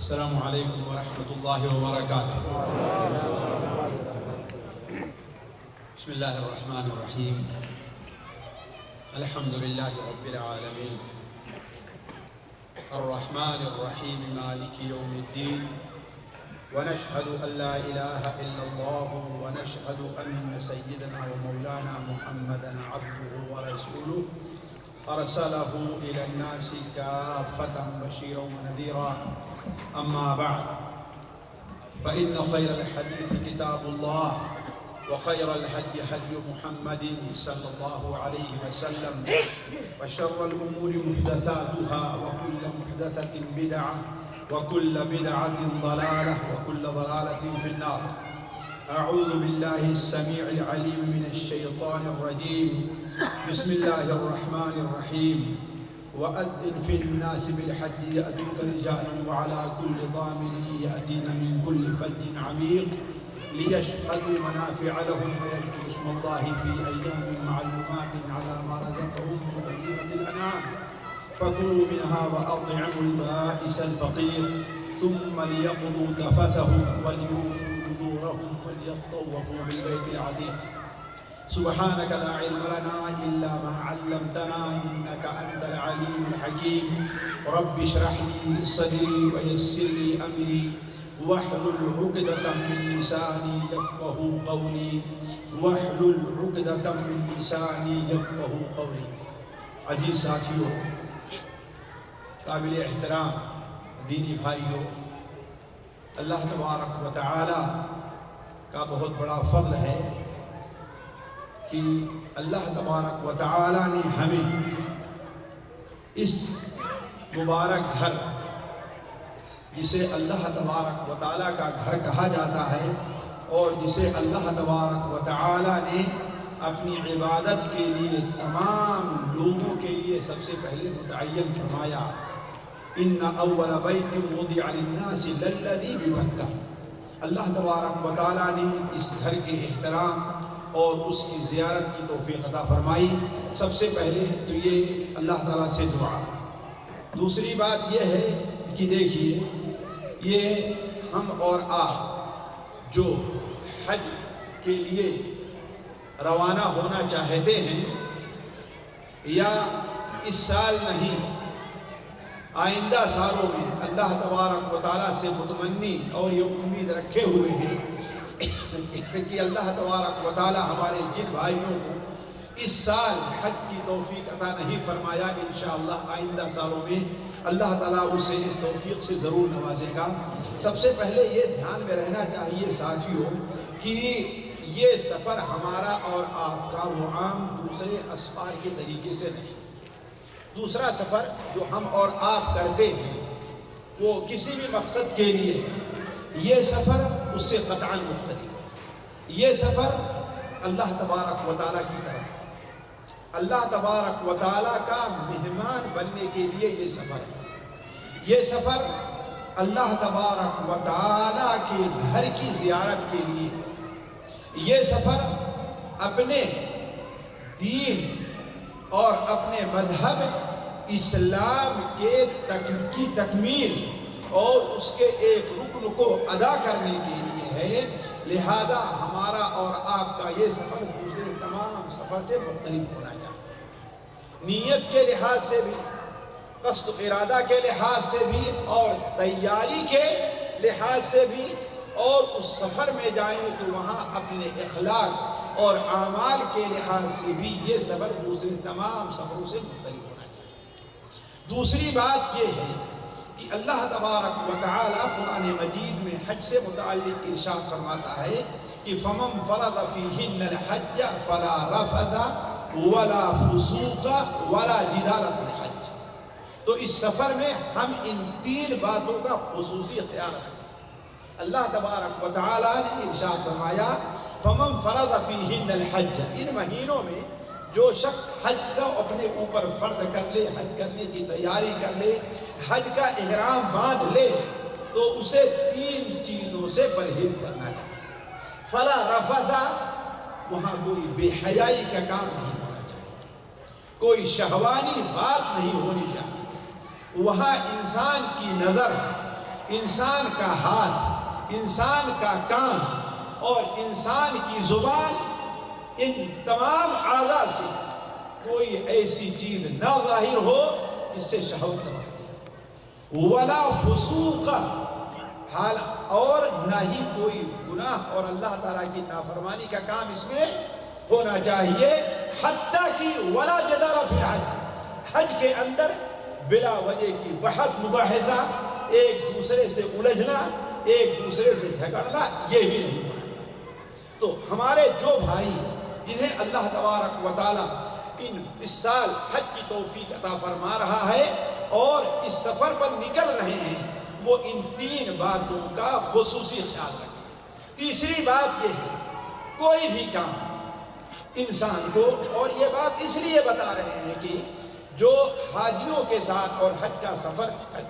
السلام علیکم ورحمۃ اللہ وبرکاتہ۔ بسم اللہ الرحمن الرحیم، الحمد للہ رب العالمین، الرحمن الرحیم، مالک یوم الدین، ونشهد ان لا اله الا اللہ، ونشهد ان سیدنا ومولانا محمدا عبده ورسوله ارسلہ الى الناس کافۃ بشیرا ونذیرا، اما بعد فان خیر الحدیث کتاب اللہ، وخیر الهدی هدی محمد صلی اللہ علیہ وسلم، وشر الامور محدثاتها، وكل محدثة بدعة، وكل بدعة ضلالة، وكل ضلالة في النار۔ اعوذ باللہ السمیع العلیم من الشیطان الرجیم، بسم اللہ الرحمن الرحیم۔ وأذن في الناس بالحج يأتوك رجالا وعلى كل ضامر يأتين من كل فج عميق ليشهدوا منافع لهم ويذكروا اسم الله في أيام معلومات على ما رزقهم من بهيمة الأنعام، فكلوا منها وأطعموا البائس الفقير، ثم ليقضوا تفثهم وليوفوا نذورهم وليطوفوا بالبيت العتيق۔ سبحانك لا علم لنا إلا ما علمتنا إنك أنت العليم الحكيم۔ رب اشرح لي صدري ويسر لي أمري واحلل عقدة من لساني يفقهوا قولي، واحلل عقدة من لساني يفقهوا قولي۔ عزیز ساتھیوں، قابل احترام دینی بھائیوں، اللہ تبارک و تعالی کا بہت بڑا فضل ہے کہ اللہ تبارک و تعالی نے ہمیں اس مبارک گھر، جسے اللہ تبارک و تعالی کا گھر کہا جاتا ہے اور جسے اللہ تبارک و تعالی نے اپنی عبادت کے لیے تمام لوگوں کے لیے سب سے پہلے متعین فرمایا، ان اول بیت وضع للناس للذی ببکہ۔ اللہ تبارک و تعالی نے اس گھر کے احترام اور اس کی زیارت کی توفیق عطا فرمائی۔ سب سے پہلے تو یہ اللہ تعالیٰ سے دعا۔ دوسری بات یہ ہے کہ دیکھیے، یہ ہم اور آپ جو حج کے لیے روانہ ہونا چاہتے ہیں، یا اس سال نہیں آئندہ سالوں میں اللہ تبارک و تعالیٰ سے متمنی اور یہ امید رکھے ہوئے ہیں کہ اللہ تبارک و تعالی ہمارے جن بھائیوں کو اس سال حج کی توفیق عطا نہیں فرمایا، انشاءاللہ آئندہ سالوں میں اللہ تعالیٰ اسے اس توفیق سے ضرور نوازے گا۔ سب سے پہلے یہ دھیان میں رہنا چاہیے ساتھیوں کہ یہ سفر ہمارا اور آپ کا وہ عام دوسرے اسفار کے طریقے سے نہیں۔ دوسرا سفر جو ہم اور آپ کرتے ہیں وہ کسی بھی مقصد کے لیے، یہ سفر اس سے قطعاً مختلف۔ یہ سفر اللہ تبارک و تعالیٰ کی طرف، اللہ تبارک و تعالیٰ کا مہمان بننے کے لیے یہ سفر ہے۔ یہ سفر اللہ تبارک و تعالیٰ کے گھر کی زیارت کے لیے، یہ سفر اپنے دین اور اپنے مذہب اسلام کی تکمیل اور اس کے ایک رکن کو ادا کرنے کے لیے ہے۔ لہذا ہمارا اور آپ کا یہ سفر دوسرے تمام سفر سے مختلف ہونا چاہیے، نیت کے لحاظ سے بھی، قصد و ارادہ کے لحاظ سے بھی، اور تیاری کے لحاظ سے بھی، اور اس سفر میں جائیں تو وہاں اپنے اخلاق اور اعمال کے لحاظ سے بھی یہ سفر دوسرے تمام سفروں سے مختلف ہونا چاہیے۔ دوسری بات یہ ہے کہ اللہ تبارک و تعالی قرآن مجید میں حج سے متعلق ارشاد فرماتا ہے کہ فَمَنْ فَرَضَ فِيهِنَّ الْحَجَّ فَلَا رَفَثَ وَلَا فُسُوقَ وَلَا جِدَالَ فِي الْحَجِّ۔ تو اس سفر میں ہم ان تین باتوں کا خصوصی خیال رکھیں۔ اللہ تبارک و تعالی نے ارشاد فرمایا فَمَنْ فَرَضَ فِيهِنَّ الْحَجَّ، ان مہینوں میں جو شخص حج کا اپنے اوپر فرض کر لے، حج کرنے کی تیاری کر لے، حج کا احرام باندھ لے، تو اسے تین چیزوں سے پرہیز کرنا چاہیے۔ فلا رفث، وہاں کوئی بے حیائی کا کام نہیں ہونا چاہیے، کوئی شہوانی بات نہیں ہونی چاہیے، وہاں انسان کی نظر انسان کا ہاتھ، انسان کا کان اور انسان کی زبان، ان تمام اعضاء سے کوئی ایسی چیز نہ ظاہر ہو جس سے شہوت نہ ہوتی، ولا فسوق، حال اور نہ ہی کوئی گناہ اور اللہ تعالیٰ کی نافرمانی کا کام اس میں ہونا چاہیے، حتیٰ کہ ولا جدال فی الحج، حج کے اندر بلا وجہ کی بحث مباحثہ، ایک دوسرے سے الجھنا، ایک دوسرے سے جھگڑنا، یہ بھی نہیں ہونا چاہیے۔ تو ہمارے جو بھائی جنہیں اللہ تبارک و تعالیٰ اس سال حج کی توفیق عطا فرما رہا ہے اور اس سفر پر نکل رہے ہیں، وہ ان تین باتوں کا خصوصی خیال رکھیں۔ تیسری بات یہ ہے، کوئی بھی کام انسان کو، اور یہ بات اس لیے بتا رہے ہیں کہ جو حاجیوں کے ساتھ اور حج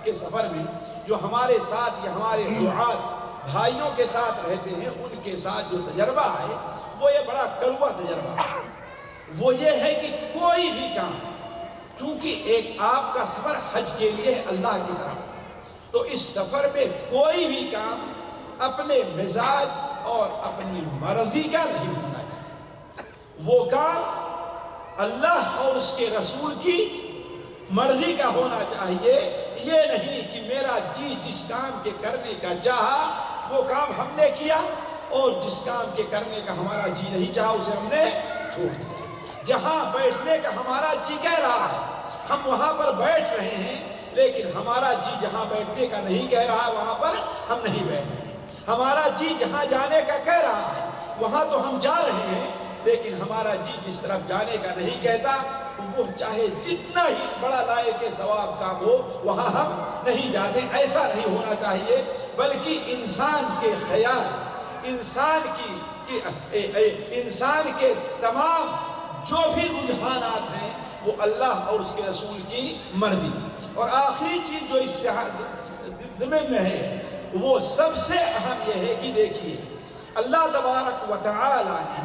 کے سفر میں جو ہمارے ساتھ یا ہمارے دعات بھائیوں کے ساتھ رہتے ہیں، ان کے ساتھ جو تجربہ ہے وہ یہ بڑا کڑوا تجربہ ہے۔ وہ یہ ہے کہ کوئی بھی کام، چونکہ ایک آپ کا سفر حج کے لیے اللہ کی طرف ہے، تو اس سفر میں کوئی بھی کام اپنے مزاج اور اپنی مرضی کا نہیں ہونا چاہیے۔ وہ کام اللہ اور اس کے رسول کی مرضی کا ہونا چاہیے، یہ نہیں کہ میرا جی جس کام کے کرنے کا چاہا وہ کام ہم نے کیا، اور جس کام کے کرنے کا ہمارا جی نہیں چاہا اسے ہم نے چھوڑ دیا۔ جہاں بیٹھنے کا ہمارا جی کہہ رہا ہے ہم وہاں پر بیٹھ رہے ہیں، لیکن ہمارا جی جہاں بیٹھنے کا نہیں کہہ رہا وہاں پر ہم نہیں بیٹھ رہے ہیں۔ ہمارا جی جہاں جانے کا کہہ رہا ہے وہاں تو ہم جا رہے ہیں، لیکن ہمارا جی جس طرف جانے کا نہیں کہتا، وہ چاہے جتنا ہی بڑا لائق ثواب کا ہو وہاں ہم نہیں جاتے۔ ایسا نہیں ہونا چاہیے، بلکہ انسان کے خیال، انسان کے تمام جو بھی رجحانات ہیں وہ اللہ اور اس کے رسول کی مرضی۔ اور آخری چیز جو اس ضمن میں ہے وہ سب سے اہم یہ ہے کہ دیکھیے، اللہ تبارک و تعالی نے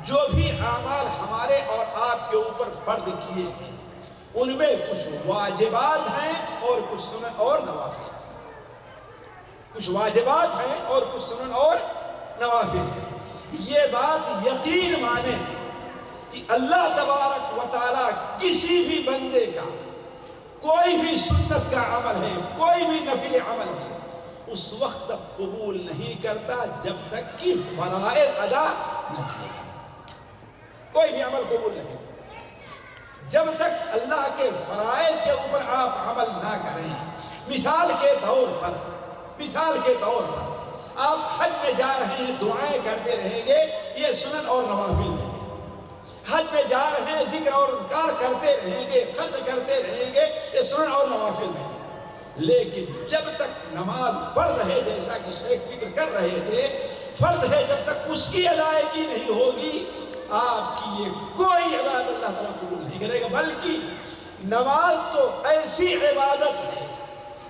جو بھی اعمال ہمارے اور آپ کے اوپر فرض کیے ہیں، ان میں کچھ واجبات ہیں اور کچھ سنن اور نوافل، کچھ واجبات ہیں اور کچھ سنن اور نوافل ہیں۔ یہ بات یقین مانیں کہ اللہ تبارک و تعالیٰ کسی بھی بندے کا کوئی بھی سنت کا عمل ہے، کوئی بھی نفل عمل ہے، اس وقت تک قبول نہیں کرتا جب تک کہ فرائض ادا نہ کیے۔ کوئی بھی عمل قبول نہیں جب تک اللہ کے فرائض کے اوپر آپ عمل نہ کریں۔ مثال کے طور پر آپ حج میں جا رہے ہیں، دعائیں کرتے رہیں گے، یہ سنن اور نوافل میں۔ حج میں جا رہے ہیں، ذکر اور اذکار کرتے رہیں گے، خرچ کرتے رہیں گے، یہ سنن اور نوافل میں۔ لیکن جب تک نماز فرض ہے، جیسا کہ شیخ ذکر کر رہے تھے، فرض ہے، جب تک اس کی ادائیگی نہیں ہوگی آپ کی یہ کوئی عبادت اللہ تعالیٰ قبول نہیں کرے گا۔ بلکہ نماز تو ایسی عبادت ہے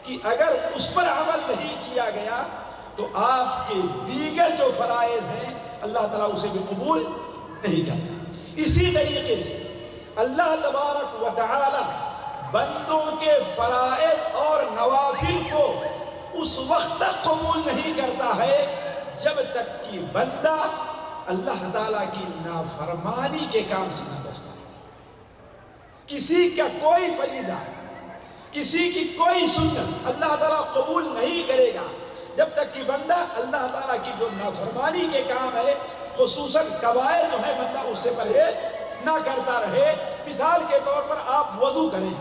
کہ اگر اس پر عمل نہیں کیا گیا تو آپ کے دیگر جو فرائض ہیں اللہ تعالیٰ اسے بھی قبول نہیں کرتا۔ اسی طریقے سے اللہ تبارک و تعالی بندوں کے فرائض اور نوافل کو اس وقت تک قبول نہیں کرتا ہے جب تک کہ بندہ اللہ تعالیٰ کی نافرمانی کے کام سے نہ بچتا ہے۔ کسی کا کوئی فریضہ، کسی کی کوئی سنت اللہ تعالیٰ قبول نہیں کرے گا جب تک کہ بندہ اللہ تعالیٰ کی جو نافرمانی کے کام ہے، خصوصاً کبائر جو ہے، بندہ اس سے پرہیز نہ کرتا رہے۔ مثال کے طور پر آپ وضو کریں،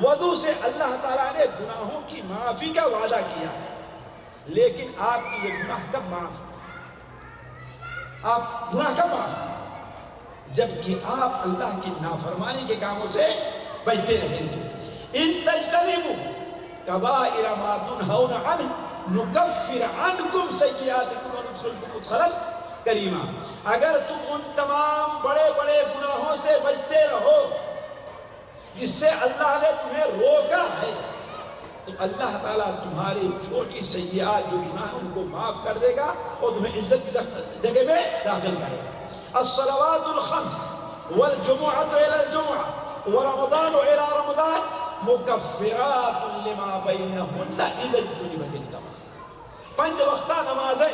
وضو سے اللہ تعالیٰ نے گناہوں کی معافی کا وعدہ کیا ہے، لیکن آپ کی یہ گناہ کب معاف؟ آپ گناہ کب معاف؟ جبکہ آپ اللہ کی نافرمانی کے کاموں سے بچتے رہے تھے۔ ان تجتنبوا کبائر ما تنہون عنہ نکفر عنکم سیئاتکم وندخلکم مدخلا کریما۔ اگر تم ان تمام بڑے بڑے گناہوں سے بچتے رہو جس سے اللہ نے تمہیں روکا ہے، تو اللہ تعالیٰ تمہاری چھوٹی سیئات جو گناہ ان کو معاف کر دے گا اور تمہیں عزت کی جگہ میں داخل کرے گا۔ الصلوات الخمس والجمعة إلى الجمعة ورمضان إلى رمضان مکفرات لما بینہن اذا اجتنبت الکبائر. 5 وقتہ نمازیں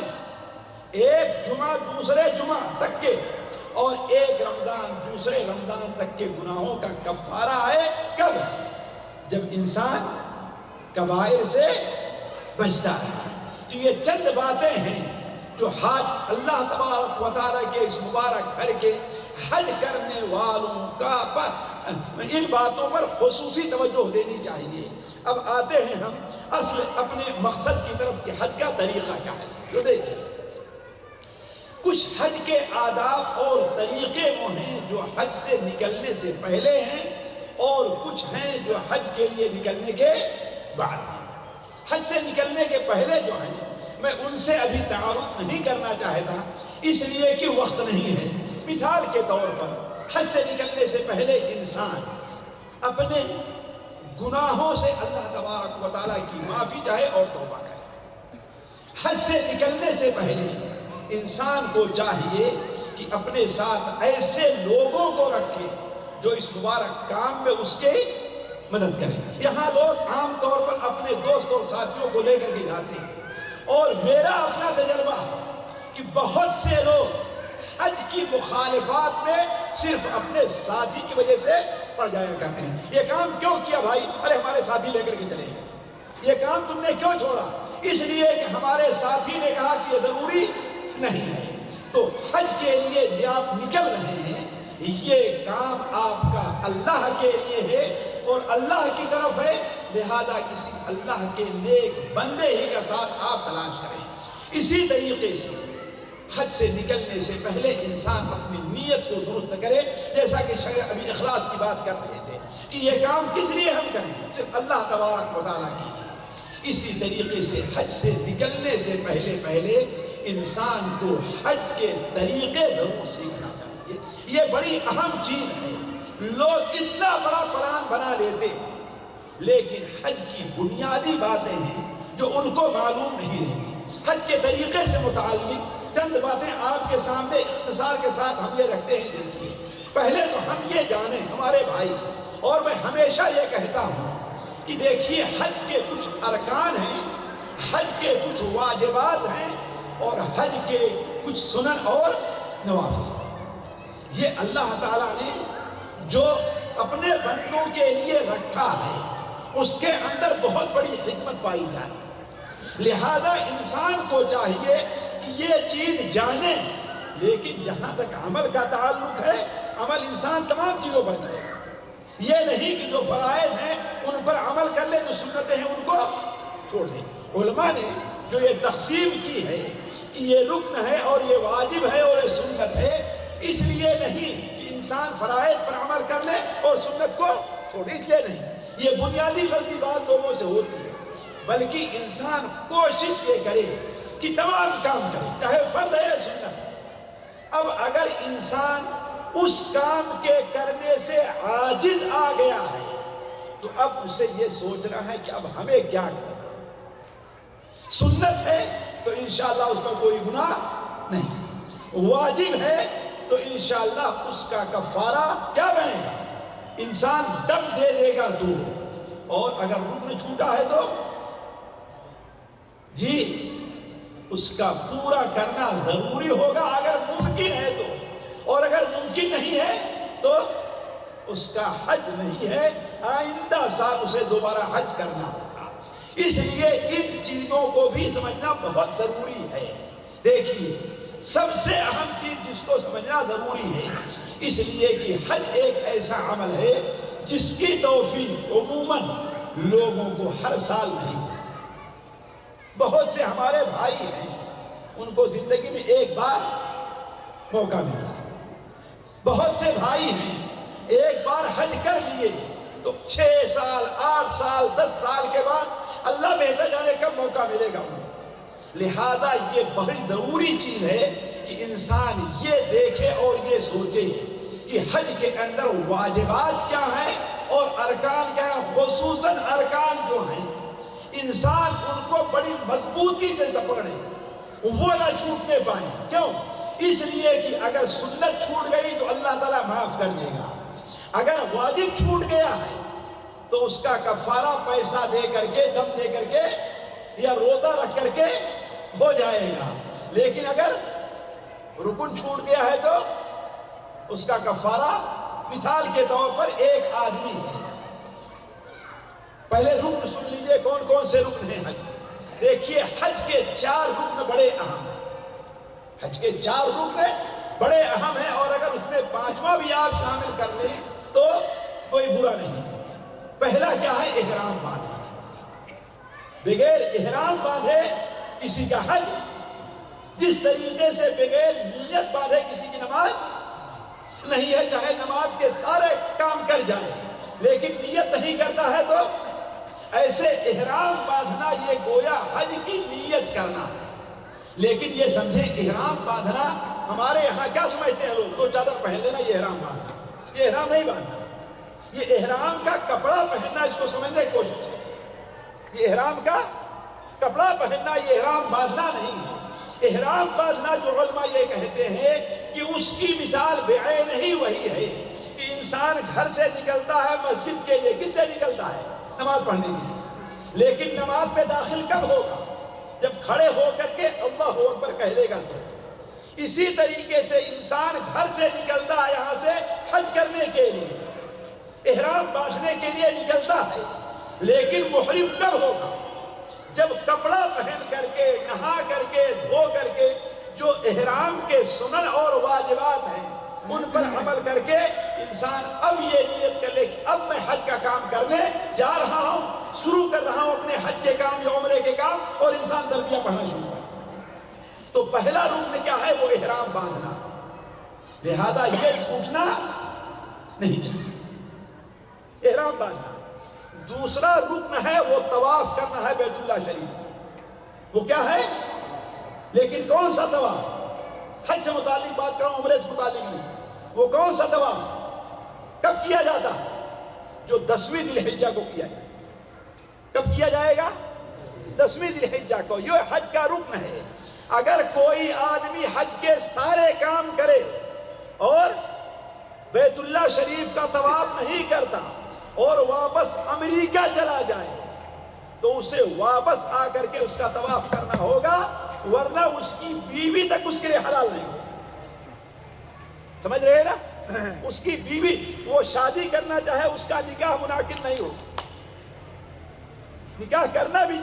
ایک جمعہ دوسرے جمعہ تک کے اور ایک رمضان دوسرے رمضان تک کے گناہوں کا کفارہ ہے. کب؟ جب انسان کبائر سے بچتا ہے. تو یہ چند باتیں ہیں جو حج اللہ تبارک و تعالیٰ کے اس مبارک گھر کے حج کرنے والوں کا ان باتوں پر خصوصی توجہ دینی چاہیے. اب آتے ہیں ہم اصل اپنے مقصد کی طرف کہ حج کا طریقہ کیا ہے. جو دیکھیں کچھ حج کے آداب اور طریقے وہ ہیں جو حج سے نکلنے سے پہلے ہیں اور کچھ ہیں جو حج کے لیے نکلنے کے بعد ہیں. حج سے نکلنے کے پہلے جو ہیں میں ان سے ابھی تعارف نہیں کرنا چاہتا اس لیے کہ وقت نہیں ہے. مثال کے طور پر حج سے نکلنے سے پہلے انسان اپنے گناہوں سے اللہ تبارک و تعالیٰ کی معافی چاہے اور توبہ کرے. حج سے نکلنے سے پہلے انسان کو چاہیے کہ اپنے ساتھ ایسے لوگوں کو رکھے جو اس مبارک کام میں اس کے مدد کریں. یہاں لوگ عام طور پر اپنے دوست اور ساتھیوں کو لے کر کے جاتے ہیں اور میرا اپنا تجربہ کہ بہت سے لوگ حج کی مخالفات میں صرف اپنے ساتھی کی وجہ سے پڑ جایا کرتے ہیں. یہ کام کیوں کیا بھائی؟ ارے ہمارے ساتھی لے کر کے چلے گئے. یہ کام تم نے کیوں چھوڑا؟ اس لیے کہ ہمارے ساتھی نے کہا کہ یہ ضروری نہیں ہے. تو حج کے لیے آپ نکل رہے ہیں یہ کام آپ کا اللہ کے لیے ہے اور اللہ کی طرف ہے. لہذا کسی اللہ کے نیک بندے ہی کا ساتھ آپ تلاش کریں. اسی طریقے سے حج سے نکلنے سے پہلے انسان اپنی نیت کو درست کرے. جیسا کہ شاید ابھی اخلاص کی بات کر رہے تھے کہ یہ کام کس لیے ہم کریں؟ صرف اللہ تبارک و تعالیٰ کے لیے. اسی طریقے سے حج سے نکلنے سے پہلے انسان کو حج کے طریقے ضرور سیکھنا چاہیے. یہ بڑی اہم چیز ہے. لوگ اتنا بڑا پلان بنا لیتے ہیں لیکن حج کی بنیادی باتیں ہیں جو ان کو معلوم نہیں رہتی. حج کے طریقے سے متعلق چند باتیں آپ کے سامنے اختصار کے ساتھ ہم یہ رکھتے ہیں. دیکھیے پہلے تو ہم یہ جانیں ہمارے بھائی، اور میں ہمیشہ یہ کہتا ہوں کہ دیکھیے حج کے کچھ ارکان ہیں، حج کے کچھ واجبات ہیں اور حج کے کچھ سنن اور نوافل. یہ اللہ تعالیٰ نے جو اپنے بندوں کے لیے رکھا ہے اس کے اندر بہت بڑی حکمت پائی جائے. لہذا انسان کو چاہیے کہ یہ چیز جانے، لیکن جہاں تک عمل کا تعلق ہے عمل انسان تمام چیزوں پر کرے. یہ نہیں کہ جو فرائض ہیں ان پر عمل کر لے، جو سنتیں ہیں ان کو چھوڑ دیں. علماء نے جو یہ تقسیم کی ہے کہ یہ رکن ہے اور یہ واجب ہے اور یہ سنت ہے، اس لیے نہیں کہ انسان فرائض پر عمل کر لے اور سنت کو چھوڑ دے. اس لیے نہیں، یہ بنیادی غلطی بعض لوگوں سے ہوتی ہے. بلکہ انسان کوشش یہ کرے کہ تمام کام کرے، چاہے فرض ہے یا سنت ہے. اب اگر انسان اس کام کے کرنے سے عاجز آ گیا ہے تو اب اسے یہ سوچنا ہے کہ اب ہمیں کیا کرنا. سنت ہے تو انشاءاللہ اس پر کوئی گناہ نہیں، واجب ہے تو انشاءاللہ اس کا کفارہ کیا بنے گا؟ انسان دم دے دے گا تو. اور اگر رکن چھوٹا ہے تو جی اس کا پورا کرنا ضروری ہوگا اگر ممکن ہے تو، اور اگر ممکن نہیں ہے تو اس کا حج نہیں ہے، آئندہ سال اسے دوبارہ حج کرنا ہوگا. اس لیے ان چیزوں کو بھی سمجھنا بہت ضروری ہے. دیکھیے سب سے اہم چیز جس کو سمجھنا ضروری ہے، اس لیے کہ حج ایک ایسا عمل ہے جس کی توفیق عموماً لوگوں کو ہر سال نہیں. بہت سے ہمارے بھائی ہیں ان کو زندگی میں ایک بار موقع ملا. بہت سے بھائی ہیں ایک بار حج کر لیے تو 6 سال 8 سال 10 سال کے بعد اللہ بہتر جانے کب موقع ملے گا انہیں. لہذا یہ بڑی ضروری چیز ہے کہ انسان یہ دیکھے اور یہ سوچے کہ حج کے اندر واجبات کیا ہیں اور ارکان کیا ہیں. خصوصاً ارکان جو ہیں انسان ان کو بڑی مضبوطی سے پکڑے، وہ نہ چھوٹنے پائیں. کیوں؟ اس لیے کہ اگر سنت چھوٹ گئی تو اللہ تعالیٰ معاف کر دے گا. اگر واجب چھوٹ گیا ہے تو اس کا کفارہ پیسہ دے کر کے، دم دے کر کے یا روزہ رکھ کر کے ہو جائے گا. لیکن اگر رکن چھوٹ گیا ہے تو اس کا کفارہ مثال کے طور پر ایک آدمی ہے. پہلے رکن سن لیجئے کون کون سے رکن ہیں حج. دیکھیے حج کے 4 رکن بڑے اہم ہیں. حج کے 4 رکن بڑے اہم ہیں، اور اگر اس میں 5واں بھی آپ شامل کر لیں تو کوئی برا نہیں. پہلا کیا ہے؟ احرام باندھنا. بغیر احرام باندھے کسی کا حج، جس طریقے سے بغیر نیت باندھے کسی کی نماز نہیں ہے. چاہے نماز کے سارے کام کر جائے لیکن نیت نہیں کرتا ہے تو ایسے احرام باندھنا یہ گویا حج کی نیت کرنا ہے. لیکن یہ سمجھیں احرام باندھنا ہمارے یہاں کیا سمجھتے ہیں لوگ؟ 2 چادر پہن لینا یہ احرام باندھنا. یہ احرام نہیں باندھنا. یہ احرام کا کپڑا پہننا، اس کو سمجھنے کی کوشش کریں. یہ احرام کا کپڑا پہننا، یہ احرام باندھنا نہیں ہے. احرام باندھنا جو علماء یہ کہتے ہیں کہ اس کی مثال بعین ہی وہی ہے کہ انسان گھر سے نکلتا ہے مسجد کے لیے. کس سے نکلتا ہے؟ نماز پڑھنے کے لیے. لیکن نماز میں داخل کب ہوگا؟ جب کھڑے ہو کر کے اللہ اکبر کہہ دے گا تو. اسی طریقے سے انسان گھر سے نکلتا ہے یہاں سے حج کرنے کے لیے، احرام باندھنے کے لیے نکلتا ہے. لیکن محرم کب ہوگا؟ جب کپڑا پہن کر کے، نہا کر کے، دھو کر کے جو احرام کے سنن اور واجبات ہیں ان پر عمل کر کے انسان اب یہ نیت کر لے کہ اب میں حج کا کام کرنے جا رہا ہوں، شروع کر رہا ہوں اپنے حج کے کام یا عمرے کے کام، اور انسان تلبیہ پڑھنا شروع کر. تو پہلا رکن کیا ہے؟ وہ احرام باندھنا. لہذا یہ چھوٹنا نہیں چاہیے، احرام باندھنا. دوسرا رکن ہے وہ طواف کرنا ہے بیت اللہ شریف. وہ کیا ہے؟ لیکن کون سا طواف؟ حج سے متعلق بات کر رہا ہوں، عمرے سے متعلق نہیں. وہ کون سا طواف؟ کب کیا جاتا ہے؟ جو 10ویں ذی الحجہ کو کیا جائے. کب کیا جائے گا؟ 10ویں ذی الحجہ کو. یہ حج کا رکن ہے. اگر کوئی آدمی حج کے سارے کام کرے اور بیت اللہ شریف کا طواف نہیں کرتا اور واپس امریکہ چلا جائے تو اسے واپس آ کر کے اس کا طواف کرنا ہوگا، ورنہ اس کی بیوی تک اس کے لیے حلال نہیں ہوگا. سمجھ رہے ہیں نا؟ اس کی بیوی وہ شادی کرنا چاہے اس کا نکاح منعقد نہیں ہوگا. نکاح کرنا بھی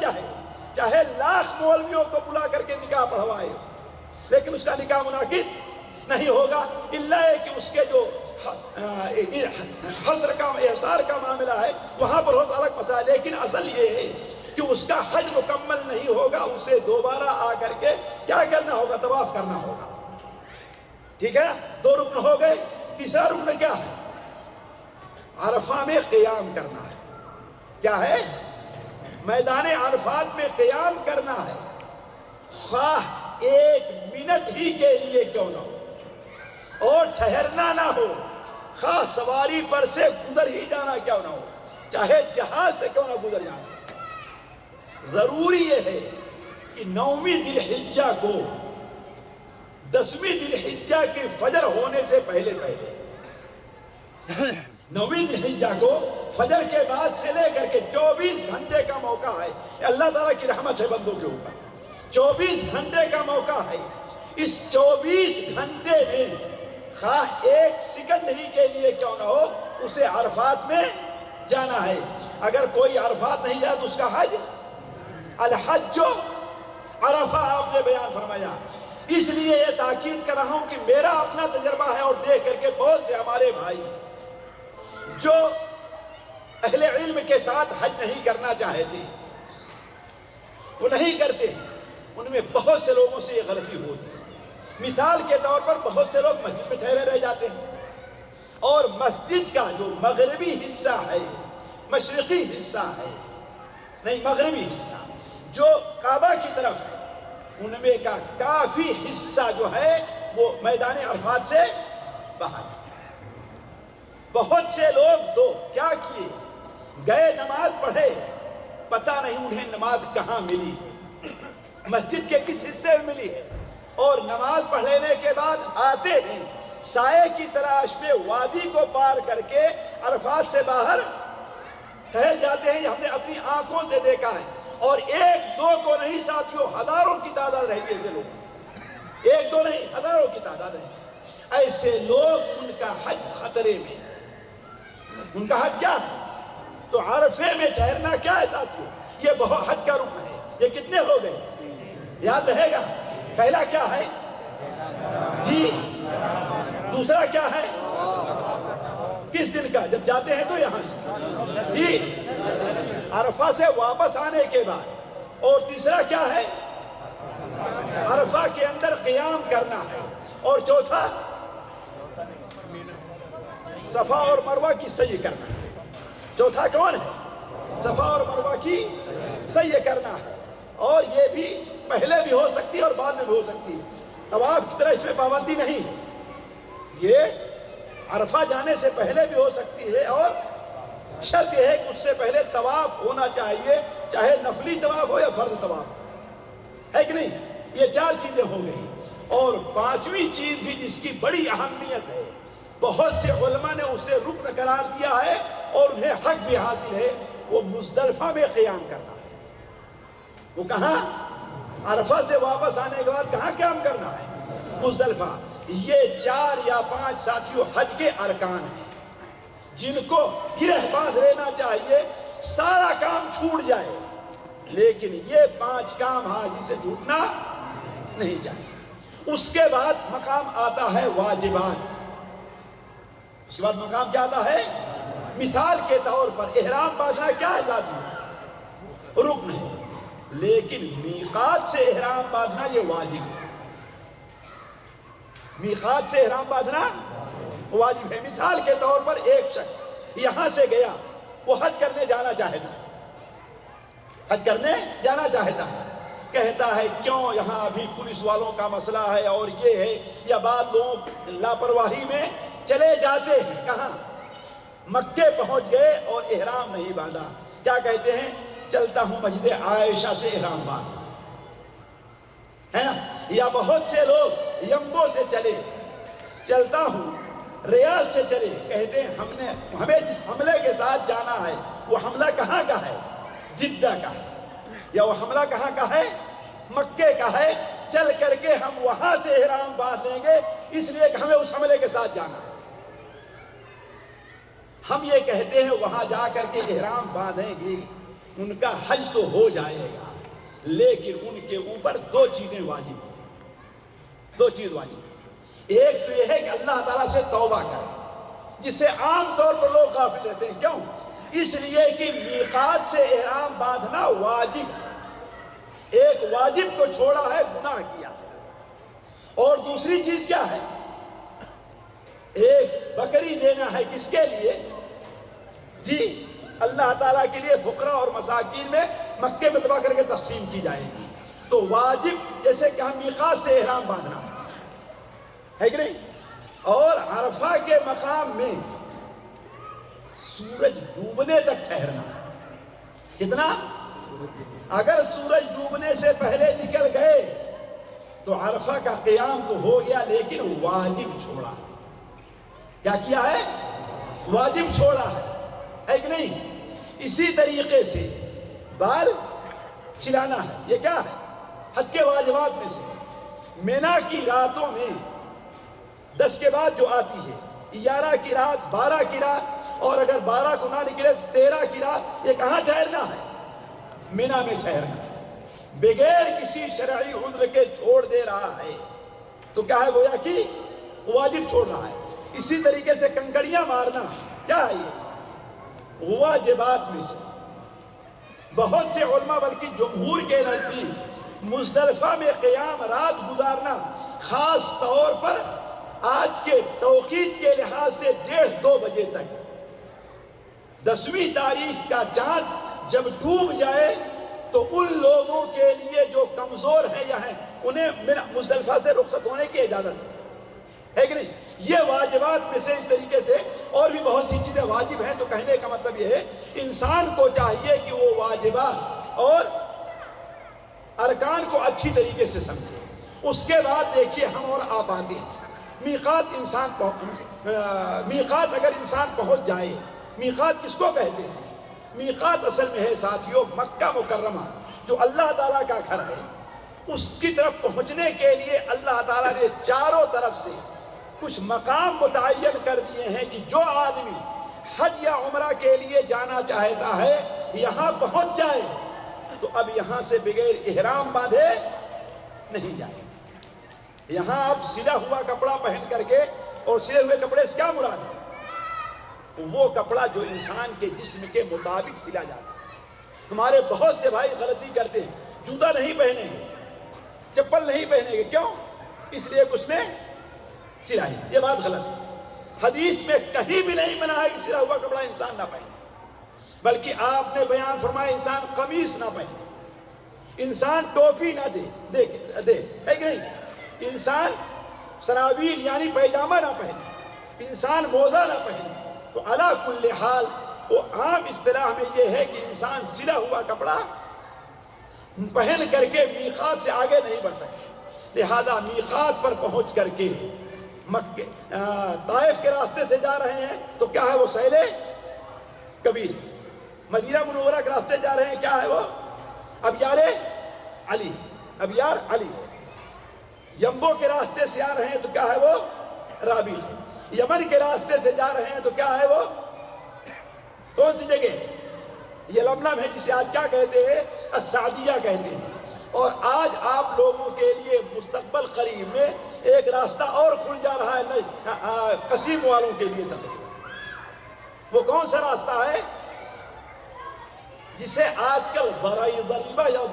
چاہے لاکھ مولویوں کو بلا کر کے نکاح پڑھوائے، لیکن اس کا نکاح منعقد نہیں ہوگا الا کہ اس کے جو حصر کا احصار کا معاملہ ہے وہاں پر بہت الگ مسئلہ ہے. لیکن اصل یہ ہے کہ اس کا حج مکمل نہیں ہوگا، اسے دوبارہ آ کر کے کیا کرنا ہوگا؟ طواف کرنا ہوگا. ٹھیک ہے نا؟ 2 رکن ہو گئے. تیسرا رکن کیا ہے؟ عرفہ میں قیام کرنا ہے. کیا ہے؟ میدان عرفات میں قیام کرنا ہے. خواہ 1 منٹ ہی کے لیے کیوں نہ ہو اور ٹھہرنا نہ ہو، خواہ سواری پر سے گزر ہی جانا کیوں نہ ہو، چاہے جہاز سے کیوں نہ گزر جانا. ضروری یہ ہے کہ 9ویں ذی الحجہ کو 10ویں ذی الحجہ کی فجر ہونے سے پہلے 9ویں ذی الحجہ کو فجر کے بعد سے لے کر کے 24 گھنٹے کا موقع ہے. اللہ تعالیٰ کی رحمت ہے بندوں کے اوپر. 24 گھنٹے کا موقع ہے. اس 24 گھنٹے میں خواہ 1 سیکنڈ ہی کے لیے کیوں نہ ہو اسے عرفات میں جانا ہے. اگر کوئی عرفات نہیں جائے تو اس کا حج الحج عرفہ آپ نے بیان فرمایا. اس لیے یہ تاکید کر رہا ہوں کہ میرا اپنا تجربہ ہے اور دیکھ کر کے بہت سے ہمارے بھائی جو اہل علم کے ساتھ حج نہیں کرنا چاہتے وہ نہیں کرتے. ان میں بہت سے لوگوں سے یہ غلطی ہوتی ہے. مثال کے طور پر بہت سے لوگ مسجد میں ٹھہرے رہ جاتے ہیں اور مسجد کا جو مغربی حصہ ہے، مشرقی حصہ ہے، نہیں مغربی حصہ جو کعبہ کی طرف ہے، ان میں کا کافی حصہ جو ہے وہ میدان عرفات سے باہر. بہت سے لوگ تو کیا کیے، گئے نماز پڑھے، پتہ نہیں انہیں نماز کہاں ملی ہے، مسجد کے کس حصے میں ملی ہے، اور نماز پڑھ لینے کے بعد آتے ہیں سائے کی تلاش میں وادی کو پار کر کے عرفات سے باہر ٹھہر جاتے ہیں، یہ ہم نے اپنی آنکھوں سے دیکھا ہے، اور ایک دو کو نہیں ساتھیوں، ہزاروں کی تعداد رہتی ہے ایسے لوگ، ایک دو نہیں ہزاروں کی تعداد ہے۔ ایسے لوگ، ان کا حج خطرے میں، ان کا حج کیا ہے؟ تو عرفے میں ٹھہرنا کیا ہے ساتھیوں؟ یہ بہت حج کا رکن ہے۔ یہ کتنے ہو گئے؟ یاد رہے گا، پہلا کیا ہے جی؟ دوسرا کیا ہے؟ کس دن کا؟ جب جاتے ہیں تو یہاں سے جی، عرفہ سے واپس آنے کے بعد۔ اور تیسرا کیا ہے؟ عرفہ کے اندر قیام کرنا ہے۔ اور چوتھا صفا اور مروہ کی سعی کرنا ہے۔ چوتھا کون ہے؟ صفا اور مروہ کی سعی کرنا ہے۔ اور یہ بھی پہلے بھی ہو سکتی ہے اور بعد میں بھی ہو سکتی ہے، طواف کی طرح اس میں پابندی نہیں ہے۔ یہ عرفہ جانے سے پہلے بھی ہو سکتی ہے، اور شرط یہ ہے کہ اس سے پہلے طواف ہونا چاہیے، چاہے نفلی طواف ہو یا فرض طواف، ہے کہ نہیں؟ یہ چار چیزیں ہو گئی۔ اور پانچویں چیز بھی جس کی بڑی اہمیت ہے، بہت سے علماء نے اسے رکن قرار دیا ہے اور انہیں حق بھی حاصل ہے، وہ مزدلفہ میں قیام کرنا ہے۔ وہ کہاں؟ عرفہ سے واپس آنے کے بعد کہاں قیام کرنا ہے؟ مزدلفہ۔ یہ 4 یا 5 ساتھیوں حج کے ارکان ہیں، جن کو گرہ باندھ لینا چاہیے، سارا کام چھوٹ جائے، لیکن یہ 5 کام حاجی سے چھوٹنا نہیں چاہیے۔ اس کے بعد مقام آتا ہے واجبات۔ اس کے بعد مقام کیا آتا ہے؟ مثال کے طور پر احرام باندھنا کیا ہے ذاتی؟ رکن ہے، لیکن میقات سے احرام باندھنا یہ واجب ہے۔ میقات سے احرام باندھنا واجب ہے۔ مثال کے طور پر ایک شخص یہاں سے گیا، وہ حج کرنے جانا چاہتا ہے، حج کرنے جانا چاہتا ہے، کہتا ہے کیوں یہاں ابھی پولیس والوں کا مسئلہ ہے اور یہ ہے، یا بعض لوگ لاپرواہی میں چلے جاتے ہیں، کہاں؟ مکے پہنچ گئے اور احرام نہیں باندھا، کیا کہتے ہیں؟ چلتا ہوں مسجد عائشہ سے احرام باندھ، ہے نا؟ یا بہت سے لوگ یمبو سے چلے، چلتا ہوں ریاض سے چلے، کہتے ہیں ہمیں جس حملے کے ساتھ جانا ہے وہ حملہ کہاں کا ہے؟ جدہ کا ہے، یا وہ حملہ کہاں کا ہے؟ مکے کا ہے، چل کر کے ہم وہاں سے احرام باندھ لیں گے، اس لیے کہ ہمیں اس حملے کے ساتھ جانا ہے۔ ہم یہ کہتے ہیں وہاں جا کر کے احرام باندھیں گے، ان کا حج تو ہو جائے گا، لیکن ان کے اوپر 2 چیزیں واجب ہیں، 2 چیز واجب ہیں۔ ایک تو یہ ہے کہ اللہ تعالیٰ سے توبہ کریں، جس سے عام طور پر لوگ غافل رہتے ہیں۔ کیوں؟ اس لیے کہ میقات سے احرام باندھنا واجب ہے، ایک واجب کو چھوڑا ہے، گناہ کیا۔ اور دوسری چیز کیا ہے؟ ایک بکری دینا ہے، کس کے لیے جی؟ اللہ تعالیٰ کے لیے، فقراء اور مساکین میں مکے میں تباہ کر کے تقسیم کی جائے گی۔ تو واجب جیسے کہ ہم میقات سے احرام باندھنا ہے کہ نہیں؟ اور عرفہ کے مقام میں سورج ڈوبنے تک ٹھہرنا، کتنا؟ اگر سورج ڈوبنے سے پہلے نکل گئے تو عرفہ کا قیام تو ہو گیا، لیکن واجب چھوڑا۔ کیا کیا ہے؟ واجب چھوڑا ہے کہ نہیں؟ اسی طریقے سے بال چھلانا ہے، یہ کیا ہے؟ حج کے واجبات میں سے۔ مینا کی راتوں میں 10 کے بعد جو آتی ہے، 11 کی رات، 12 کی رات، اور اگر 12 کو نہ نکلے 13 کی رات، یہ کہاں ٹھہرنا ہے؟ مینا میں ٹھہرنا ہے، بغیر کسی شرعی عذر کے چھوڑ دے رہا ہے تو کیا ہے؟ گویا کہ واجب چھوڑ رہا ہے۔ اسی طریقے سے کنکڑیاں مارنا کیا ہے؟ یہ واجبات میں سے۔ بہت سے علماء بلکہ جمہور کے نزدیک مزدلفہ میں قیام رات گزارنا، خاص طور پر آج کے توقیت کے لحاظ سے 1:30-2 بجے تک، 10ویں تاریخ کا چاند جب ڈوب جائے تو ان لوگوں کے لیے جو کمزور ہیں یا ہیں، انہیں مزدلفہ سے رخصت ہونے کی اجازت ہے کہ نہیں؟ یہ واجبات میں سے اس طریقے سے اور بھی بہت سی چیزیں واجب ہیں۔ تو کہنے کا مطلب یہ ہے انسان کو چاہیے کہ وہ واجبات اور ارکان کو اچھی طریقے سے سمجھے۔ اس کے بعد دیکھیے ہم اور آپ آتے ہیں میقات اگر انسان پہنچ جائے، میقات کس کو کہتے ہیں؟ میقات اصل میں ہے ساتھیوں مکہ مکرمہ جو اللہ تعالیٰ کا گھر ہے، اس کی طرف پہنچنے کے لیے اللہ تعالیٰ نے چاروں طرف سے کچھ مقام متعین کر دیے ہیں کہ جو آدمی حج یا عمرہ کے لیے جانا چاہتا ہے یہاں پہنچ جائے تو اب یہاں سے بغیر احرام باندھے نہیں جائے۔ یہاں اب سلا ہوا کپڑا پہن کر کے، اور سلے ہوئے کپڑے سے کیا مراد ہے؟ وہ کپڑا جو انسان کے جسم کے مطابق سلا جاتا ہے۔ ہمارے بہت سے بھائی غلطی کرتے ہیں، جوتا نہیں پہنیں گے، چپل نہیں پہنیں گے، کیوں؟ اس لیے کہ اس میں سلائی، یہ بات غلط ہے۔ حدیث میں کہیں بھی نہیں بنا ہے کہ سلا ہوا کپڑا انسان نہ پہنے، بلکہ آپ نے بیان فرمایا انسان قمیص نہ پہنے، انسان ٹوپی نہ دے ہے کہ نہیں، انسان سراویل یعنی پیجامہ نہ پہنے، انسان موزہ نہ پہنے۔ تو علی کل حال وہ عام اصطلاح میں یہ ہے کہ انسان سلا ہوا کپڑا پہن کر کے میقات سے آگے نہیں بڑھ سکتے، لہذا میقات پر پہنچ کر کے مکہ طائف کے راستے سے جا رہے ہیں تو کیا ہے وہ سیل کبیر، مدینہ منورہ کے راستے جا رہے ہیں کیا ہے وہ ابیار علی، ابیار علی، یمبو کے راستے سے آ رہے ہیں تو کیا ہے وہ رابیل، یمن کے راستے سے جا رہے ہیں تو کیا ہے وہ کون سی جگہ؟ یہ لملم ہے جسے آج کیا کہتے ہیں؟ السعدیہ کہتے ہیں۔ اور آج آپ لوگوں کے لیے مستقبل قریب میں ایک راستہ اور کھل جا رہا ہے قصیم والوں کے لیے تقریبا۔ وہ کون سا راستہ ہے جسے آج کل ضریبہ یا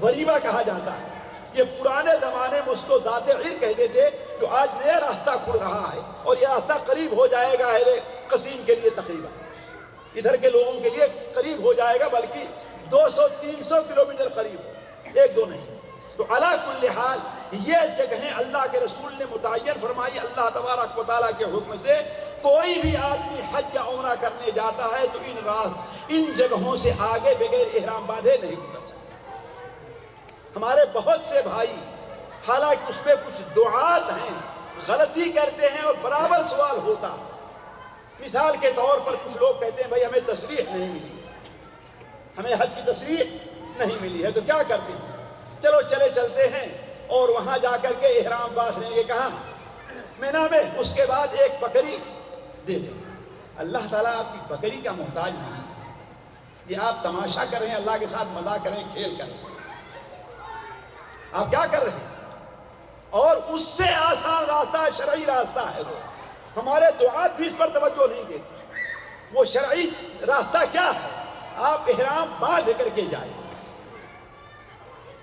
غریبہ کہا جاتا ہے؟ یہ پرانے زمانے میں اس کو ذات علم کہتے تھے، جو آج نیا راستہ کھل رہا ہے اور یہ راستہ قریب ہو جائے گا اہل قصیم کے لیے، تقریباً ادھر کے لوگوں کے لیے قریب ہو جائے گا، بلکہ 200-300 کلومیٹر قریب ہو، ایک دو نہیں۔ تو علی کل حال یہ جگہیں اللہ کے رسول نے متعین فرمائی اللہ تبارک و تعالیٰ کے حکم سے، کوئی بھی آدمی حج یا عمرہ کرنے جاتا ہے تو ان جگہوں سے آگے بغیر احرام باندھے نہیں گزر سکتا۔ ہمارے بہت سے بھائی حالانکہ اس میں کچھ دعات ہیں غلطی کرتے ہیں اور برابر سوال ہوتا۔ مثال کے طور پر کچھ لوگ کہتے ہیں بھائی ہمیں تصریح نہیں ملی، ہمیں حج کی تصریح نہیں ملی ہے، تو کیا کرتے ہیں؟ چلو چلتے ہیں اور وہاں جا کر کے احرام باندھ لیں گے، کہاں؟ مینا میں، اس کے بعد ایک بکری دے دیں۔ اللہ تعالیٰ آپ کی بکری کا محتاج نہیں، یہ آپ تماشا کر رہے ہیں، اللہ کے ساتھ مذاق کر رہے ہیں، کھیل کر رہے ہیں، آپ کیا کر رہے ہیں؟ اور اس سے آسان راستہ شرعی راستہ ہے، وہ ہمارے دعات بھی اس پر توجہ نہیں دیتے۔ وہ شرعی راستہ کیا ہے؟ آپ احرام باندھ کر کے جائیں،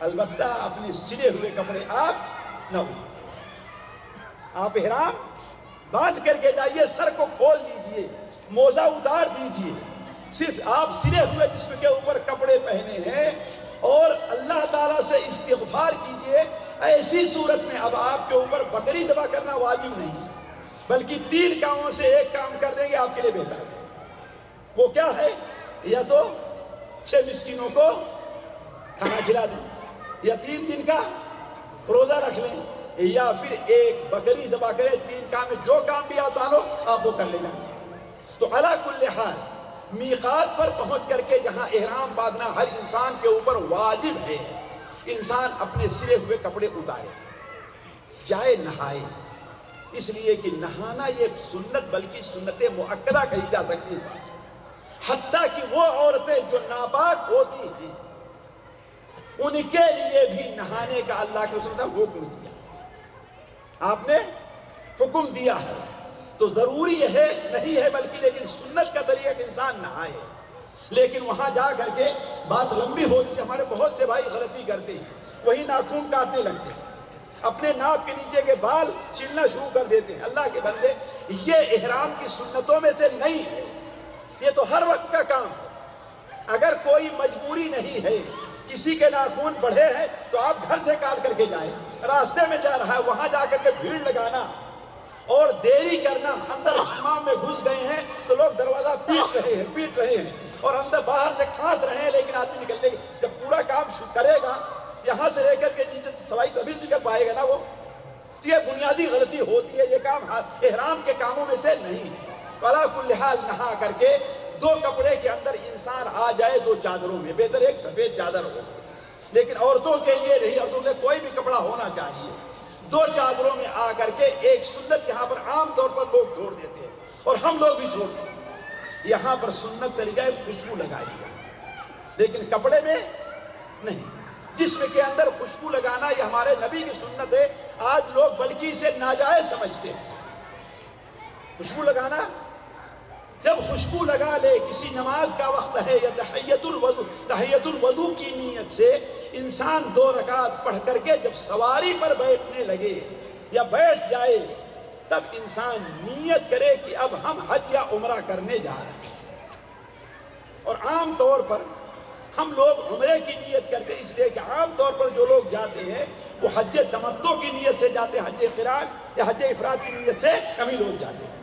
البتہ اپنے سلے ہوئے کپڑے آپ نہ اتاریں، آپ احرام باندھ کر کے جائیے، سر کو کھول دیجئے، موزہ اتار دیجئے، صرف آپ سلے ہوئے جسم کے اوپر کپڑے پہنے ہیں اور اللہ تعالیٰ سے استغفار کیجئے۔ ایسی صورت میں اب آپ کے اوپر بکری ذبح کرنا واجب نہیں، بلکہ 3 کاموں سے ایک کام کر دیں گے آپ کے لیے بہتر ہے۔ وہ کیا ہے؟ یا تو 6 مسکینوں کو کھانا کھلا دیں، یا 3 دن کا روزہ رکھ لیں، یا پھر ایک بکری ذبح کرے۔ 3 کام میں جو کام بھی آسان ہو آپ وہ کر لیں گا۔ تو علی کل حال میقات پر پہنچ کر کے جہاں احرام باندھنا ہر انسان کے اوپر واجب ہے، انسان اپنے سلے ہوئے کپڑے اتارے، جائے نہائے، اس لیے کہ نہانا یہ سنت بلکہ سنت مؤکدہ کہی جا سکتی ہے۔ حتیٰ کہ وہ عورتیں جو ناپاک ہوتی ہیں ان کے لیے بھی نہانے کا اللہ کے رسول نے حکم دیا، آپ نے حکم دیا ہے۔ تو ضروری ہے نہیں ہے بلکہ لیکن سنت کا طریقہ کہ انسان نہائے، لیکن وہاں جا کر کے بات لمبی ہوتی ہے۔ ہمارے بہت سے بھائی غلطی کرتے ہیں، وہی ناخن کاٹنے لگتے ہیں، اپنے ناک کے نیچے کے بال چھیلنا شروع کر دیتے ہیں۔ اللہ کے بندے، یہ احرام کی سنتوں میں سے نہیں ہے، یہ تو ہر وقت کا کام ہے۔ اگر کوئی مجبوری نہیں ہے، کسی کے ناخن بڑھے ہیں تو آپ گھر سے کاٹ کر کے جائیں، راستے میں جا رہا ہے وہاں جا کر کے بھیڑ لگانا اور دیری کرنا، اندر حمام میں گھس گئے ہیں تو لوگ دروازہ پیٹ رہے ہیں اور اندر باہر سے کھانس رہے ہیں، لیکن آدمی نکلنے کے جب پورا کام کرے گا یہاں سے لے کر کے نیچے سوائی تبھی نکل پائے گا نا وہ۔ یہ بنیادی غلطی ہوتی ہے، یہ کام احرام کے کاموں میں سے نہیں ہے۔ علی کل حال نہا کر کے 2 کپڑے کے اندر انسان آ جائے 2 چادروں میں، بہتر ایک سفید چادر ہو، لیکن عورتوں کے لیے نہیں، عورتوں کے کوئی بھی کپڑا ہونا چاہیے، 2 چادروں میں آ کر کے ایک سنت یہاں پر عام طور پر لوگ چھوڑ دیتے ہیں اور ہم لوگ بھی چھوڑتے ہیں، یہاں پر سنت طریقہ ہے خوشبو لگائی ہے، لیکن کپڑے میں نہیں، جسم کے اندر خوشبو لگانا یہ ہمارے نبی کی سنت ہے، آج لوگ بلکہ اسے ناجائز سمجھتے ہیں۔ خوشبو لگانا، جب خوشبو لگا لے، کسی نماز کا وقت ہے یا تحیت الوضو کی نیت سے انسان 2 رکعت پڑھ کر کے جب سواری پر بیٹھنے لگے یا بیٹھ جائے، تب انسان نیت کرے کہ اب ہم حج یا عمرہ کرنے جا رہے ہیں۔ اور عام طور پر ہم لوگ عمرے کی نیت کرتے ہیں، اس لیے کہ عام طور پر جو لوگ جاتے ہیں وہ حج تمتع کی نیت سے جاتے ہیں، حج قران یا حج افراد کی نیت سے کم ہی لوگ جاتے ہیں۔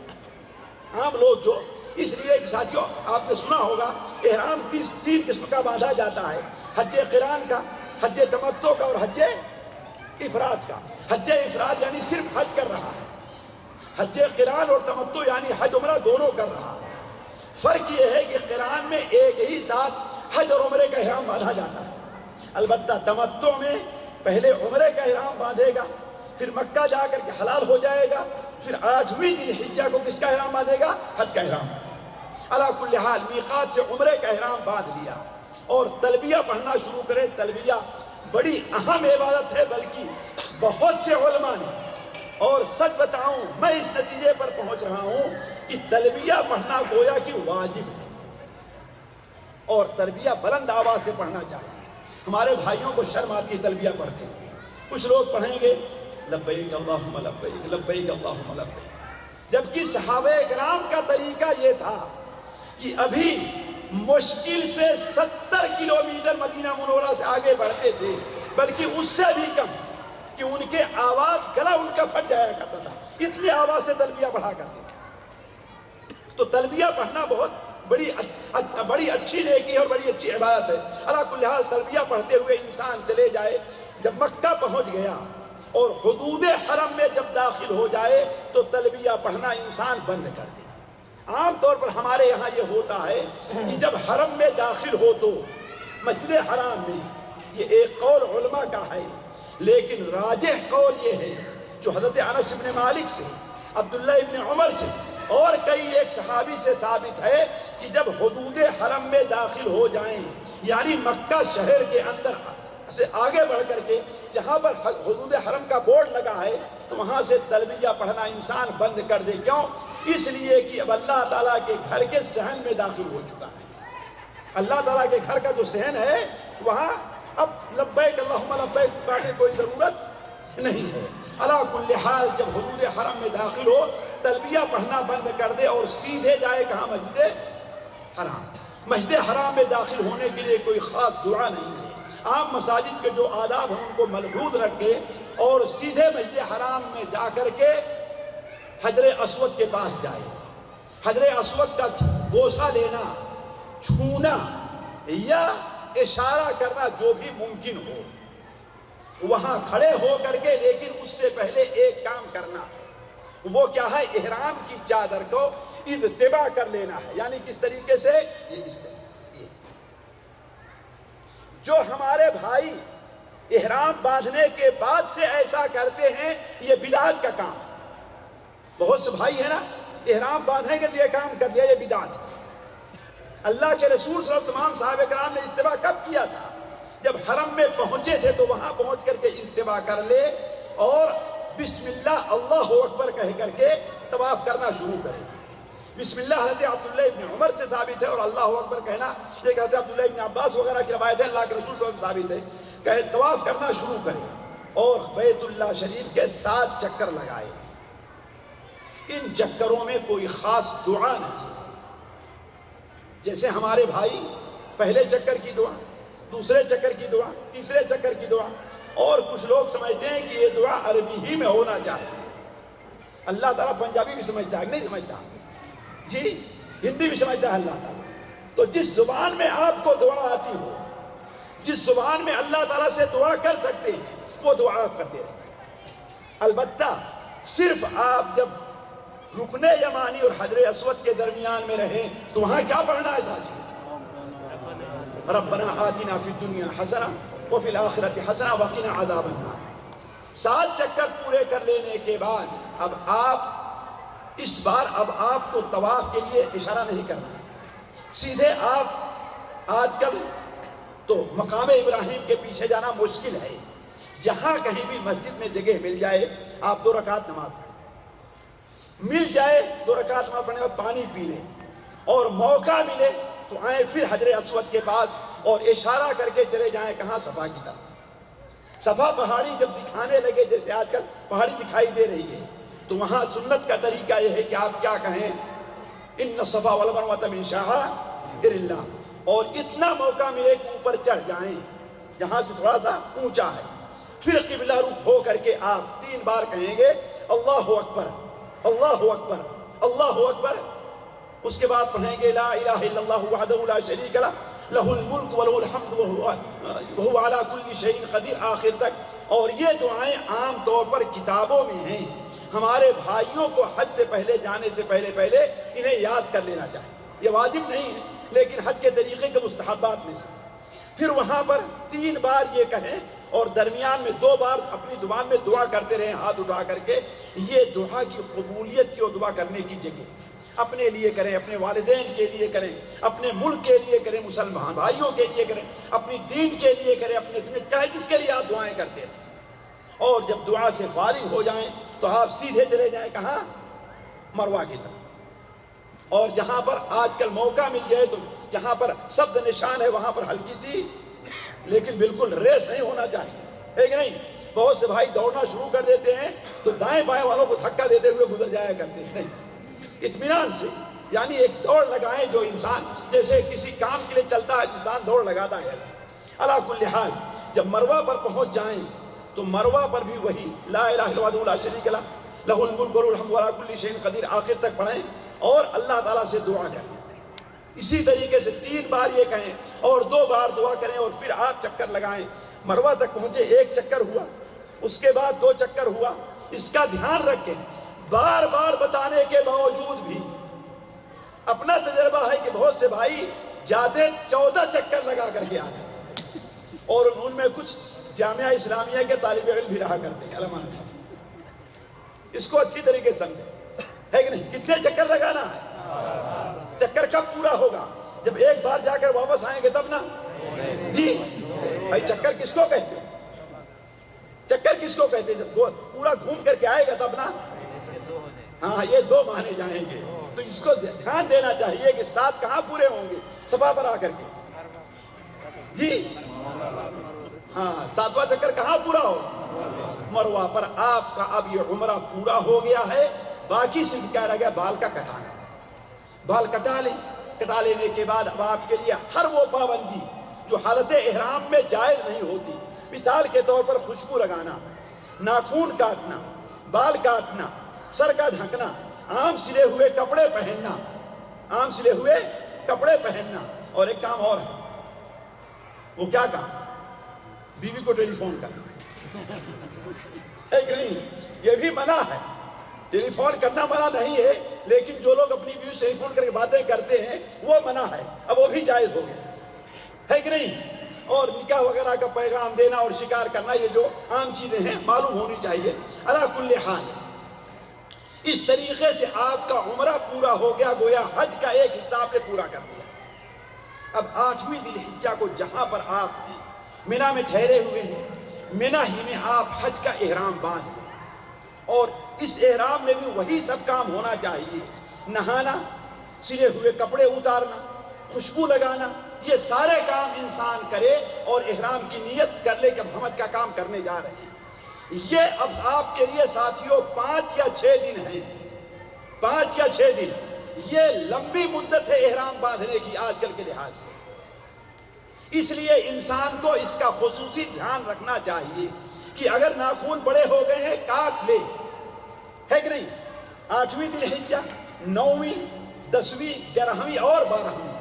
عام لوگ جو، اس لیے کہ ساتھیوں آپ نے سنا ہوگا احرام 3 قسم کا باندھا جاتا ہے، حج قران کا، حج تمتع کا اور حج افراد کا۔ حج افراد یعنی صرف حج کر رہا ہے، حج قران اور تمتع یعنی حج عمرہ دونوں کر رہا ہے۔ فرق یہ ہے کہ قران میں ایک ہی ساتھ حج اور عمرے کا احرام باندھا جاتا ہے، البتہ تمتع میں پہلے عمرے کا احرام باندھے گا، پھر مکہ جا کر کے حلال ہو جائے گا، پھر 8ویں ذی الحجہ کو کس کا احرام باندھے گا؟ حج کا احرام۔ علی کل حال میقات سے عمرے کا احرام باندھ لیا اور تلبیہ پڑھنا شروع کرے۔ تلبیہ بڑی اہم عبادت ہے، بلکہ بہت سے علماء نے، اور سچ بتاؤں میں اس نتیجے پر پہنچ رہا ہوں کہ تلبیہ پڑھنا گویا کہ واجب ہے، اور تلبیہ بلند آواز سے پڑھنا چاہیے۔ ہمارے بھائیوں کو شرم آتی ہے تلبیہ پڑھتے ہیں، کچھ لوگ پڑھیں گے لبیک اللہم لبیک لبیک اللہم لبیک، جبکہ صحابہ کرام کا طریقہ یہ تھا کہ ابھی مشکل سے 70 کلومیٹر مدینہ منورہ سے آگے بڑھتے تھے، بلکہ اس سے بھی کم، کہ ان کے آواز گلا ان کا پھٹ جایا کرتا تھا، اتنی آواز سے تلبیہ پڑھا کرتے تھے۔ تو تلبیہ پڑھنا بہت بڑی اچھی نیکی اور بڑی اچھی عبادت ہے۔ علی کل حال تلبیہ پڑھتے ہوئے انسان چلے جائے، جب مکہ پہنچ گیا اور حدود حرم میں جب داخل ہو جائے تو تلبیہ پڑھنا انسان بند کر دے۔ عام طور پر ہمارے یہاں یہ ہوتا ہے کہ جب حرم میں داخل ہو تو مسجد حرام میں، یہ ایک قول علماء کا ہے، لیکن راجح قول یہ ہے جو حضرت انس بن مالک سے، عبداللہ ابن عمر سے اور کئی ایک صحابی سے ثابت ہے کہ جب حدود حرم میں داخل ہو جائیں، یعنی مکہ شہر کے اندر سے آگے بڑھ کر کے جہاں پر حدود حرم کا بورڈ لگا ہے تو وہاں سے تلبیہ پڑھنا انسان بند کر دے۔ کیوں؟ اس لیے کہ اب اللہ تعالیٰ کے گھر کے صحن میں داخل ہو چکا ہے۔ اللہ تعالیٰ کے گھر کا جو صحن ہے وہاں اب لبیک اللہم لبیک پڑھنے کوئی ضرورت نہیں ہے۔ علی کل حال جب حدود حرم میں داخل ہو تلبیہ پڑھنا بند کر دے اور سیدھے جائے کہاں؟ مسجد حرام۔ مسجد حرام میں داخل ہونے کے لیے کوئی خاص دعا نہیں ہے، عام مساجد کے جو آداب ہیں ان کو ملحوظ رکھے اور سیدھے مسجد حرام میں جا کر کے حجر اسود کے پاس جائے، حجر اسود کا بوسہ لینا، چھونا یا اشارہ کرنا جو بھی ممکن ہو، وہاں کھڑے ہو کر کے، لیکن اس سے پہلے ایک کام کرنا ہے، وہ کیا ہے؟ احرام کی چادر کو اتباع کر لینا ہے۔ یعنی کس طریقے سے؟ جو ہمارے بھائی احرام باندھنے کے بعد سے ایسا کرتے ہیں یہ بدعت کا کام ہے۔ بہت سے بھائی ہیں نا احرام باندھیں گے تو یہ کام کر لیا، یہ بدعت ہے۔ اللہ کے رسول صلی اللہ علیہ وسلم تمام صحابہ کرام نے اتباع کب کیا تھا؟ جب حرم میں پہنچے تھے تو وہاں پہنچ کر کے اتباع کر لے اور بسم اللہ اللہ اکبر کہہ کر کے طواف کرنا شروع کرے۔ بسم اللہ حضرت عبداللہ ابن عمر سے ثابت ہے، اور اللہ اکبر کہنا ایک حضرت عبداللہ ابن عباس وغیرہ کی روایت ہے، اللہ کے رسول صلی اللہ علیہ وسلم ثابت ہے کہ طواف کرنا شروع کرے اور بیت اللہ شریف کے 7 چکر لگائے۔ ان چکروں میں کوئی خاص دعا نہیں، جیسے ہمارے بھائی پہلے چکر کی دعا، دوسرے چکر کی دعا، تیسرے چکر کی دعا، اور کچھ لوگ سمجھتے ہیں کہ یہ دعا عربی ہی میں ہونا چاہیے۔ اللہ تعالیٰ پنجابی بھی سمجھتا ہے، نہیں سمجھتا؟ جی ہندی بھی سمجھتا ہے اللہ تعالیٰ۔ تو جس زبان میں آپ کو دعا آتی ہو، جس زبان میں اللہ تعالیٰ سے دعا کر سکتے ہیں وہ دعا آپ کرتے رہیں۔ البتہ صرف آپ جب رکن یمانی اور حجر اسود کے درمیان میں رہیں تو وہاں کیا پڑھنا ہے ساتھی؟ ربنا آتنا فی الدنیا حسنہ وفی الآخرۃ حسنہ وقنا عذاب النار۔ 7 چکر پورے کر لینے کے بعد اب آپ کو طواف کے لیے اشارہ نہیں کرنا، سیدھے آپ آج کل تو مقام ابراہیم کے پیچھے جانا مشکل ہے، جہاں کہیں بھی مسجد میں جگہ مل جائے آپ 2 رکعت نماز پڑھیں، مل جائے 2 رکعت نماز پڑھنے اور پانی پی لیں، اور موقع ملے تو آئیں پھر حجر اسود کے پاس اور اشارہ کر کے چلے جائیں کہاں؟ صفا کی طرف۔ صفا پہاڑی جب دکھانے لگے، جیسے آج کل پہاڑی دکھائی دے رہی ہے، تو وہاں سنت کا طریقہ یہ ہے کہ آپ کیا کہیں؟ ان الصفا والمروۃ من شعائر اللہ، اور اتنا موقع ملے کہ اوپر چڑھ جائیں جہاں سے تھوڑا سا اونچا ہے، پھر قبلہ رخ ہو کر کے آپ 3 بار کہیں گے اللہ اکبر اللہ اکبر اللہ اکبر، اس کے بعد پڑھیں گے لا الہ الا اللہ وحدہ لا شریک لہ لہ الملک ولہ الحمد وہو علی کل شیء قدیر آخر تک۔ اور یہ دعائیں عام طور پر کتابوں میں ہیں، ہمارے بھائیوں کو حج سے پہلے جانے سے پہلے انہیں یاد کر لینا چاہیے، یہ واجب نہیں ہے لیکن حج کے طریقے کے مستحبات میں سے۔ پھر وہاں پر 3 بار یہ کہیں اور درمیان میں 2 بار اپنی زبان میں دعا کرتے رہیں ہاتھ اٹھا کر کے۔ یہ دعا کی قبولیت کی اور دعا کرنے کی جگہ، اپنے لیے کریں، اپنے والدین کے لیے کریں، اپنے ملک کے لیے کریں، مسلمان بھائیوں کے لیے کریں، اپنی دین کے لیے کریں، اپنے دنیا چاہے جس کے لیے آپ دعائیں کرتے ہیں۔ اور جب دعا سے فارغ ہو جائیں تو آپ سیدھے چلے جائیں کہاں؟ مروہ کی طرف، اور جہاں پر آج کل موقع مل جائے تو جہاں پر سبز نشان ہے وہاں پر ہلکی سی لیکن بالکل ریس نہیں ہونا چاہیے، ہے کہ نہیں؟ بہت سے بھائی دوڑنا شروع کر دیتے ہیں تو دائیں بائیں والوں کو دھکا دیتے ہوئے گزر جایا کرتے ہیں، اطمینان سے، یعنی ایک دوڑ لگائیں جو انسان جیسے کسی کام کے لیے چلتا ہے انسان دوڑ لگاتا ہے۔ علی کل حال جب مروہ پر پہنچ جائیں تو مروہ پر بھی وہی لا الہ الا اللہ لا شریک لہ لہ الملک ولہ الحمد وعلی کل شیء قدیر آخر تک پڑھیں اور اللہ تعالیٰ سے دعا کریں۔ اسی طریقے سے 3 بار یہ کہیں اور 2 بار دعا کریں اور پھر آپ چکر لگائیں۔ مروہ تک پہنچے، 1 چکر ہوا، اس کے بعد 2 چکر ہوا۔ اس کا دھیان رکھیں، بار بار بتانے کے باوجود بھی اپنا تجربہ ہے کہ بہت سے بھائی جاتے 14 چکر لگا کر کے آتے، اور ان میں کچھ جامعہ اسلامیہ کے طالب علم بھی رہا کرتے ہیں، علماء۔ اس کو اچھی طریقے سے سمجھیں، ہے کہ نہیں؟ کتنے چکر لگانا ہے؟ چکر کب پورا ہوگا؟ جب ایک بار جا کر واپس آئیں گے تب نا جی بھائی۔ چکر کس کو کہتے ہیں؟ چکر کس کو کہتے ہیں؟ جب پورا گھوم کر کے آئے گا تب نا۔ ہاں، یہ 2 مانے جائیں گے، تو اس کو دھیان دینا چاہیے کہ 7 کہاں پورے ہوں گے؟ صفا پر آ کر کے جی ہاں، 7واں چکر کہاں پورا ہوگا؟ مروہ پر۔ آپ کا اب یہ عمرہ پورا ہو گیا ہے، باقی صرف کیا رہ گیا؟ بال کا کٹانا۔ بال کٹا لیں، کٹا لینے کے بعد اب آپ کے لیے ہر وہ پابندی جو حالت احرام میں جائز نہیں ہوتی، مثال کے طور پر خوشبو لگانا، ناخون کاٹنا، بال کاٹنا، سر کا ڈھکنا، عام سلے ہوئے کپڑے پہننا، عام سلے ہوئے کپڑے پہننا، اور ایک کام اور ہے، وہ کیا کام؟ بیوی کو ٹیلی فون کرنا، ہے کہ نہیں؟ یہ بھی منع ہے، ٹیلی فون کرنا منع نہیں ہے، لیکن جو لوگ اپنی بیوی سے ٹیلی فون کر کے باتیں کرتے ہیں وہ منع ہے، اب وہ بھی جائز ہو گیا، ہے کہ نہیں؟ اور نکاح وغیرہ کا پیغام دینا اور شکار کرنا، یہ جو عام چیزیں ہیں معلوم ہونی چاہیے۔ علی کل حال اس طریقے سے آپ کا عمرہ پورا ہو گیا، گویا حج کا ایک حصہ آپ نے پورا کر دیا۔ اب 8ویں ذی الحجہ کو جہاں پر آپ مینا میں ٹھہرے ہوئے ہیں، مینا ہی میں آپ حج کا احرام باندھ لیں، اور اس احرام میں بھی وہی سب کام ہونا چاہیے، نہانا، سلے ہوئے کپڑے اتارنا، خوشبو لگانا، یہ سارے کام انسان کرے اور احرام کی نیت کر لے کہ ہم حج کا کام کرنے جا رہے ہیں۔ یہ اب آپ کے لیے ساتھیوں 5 یا 6 دن ہیں، 5 یا 6 دن، یہ لمبی مدت ہے احرام باندھنے کی آج کل کے لحاظ سے، اس لیے انسان کو اس کا خصوصی دھیان رکھنا چاہیے کہ اگر ناخون بڑے ہو گئے ہیں کاٹ لے، ہے کہ نہیں؟ 8ویں ذی الحجہ، 9ویں، 10ویں، 11ویں اور 12ویں،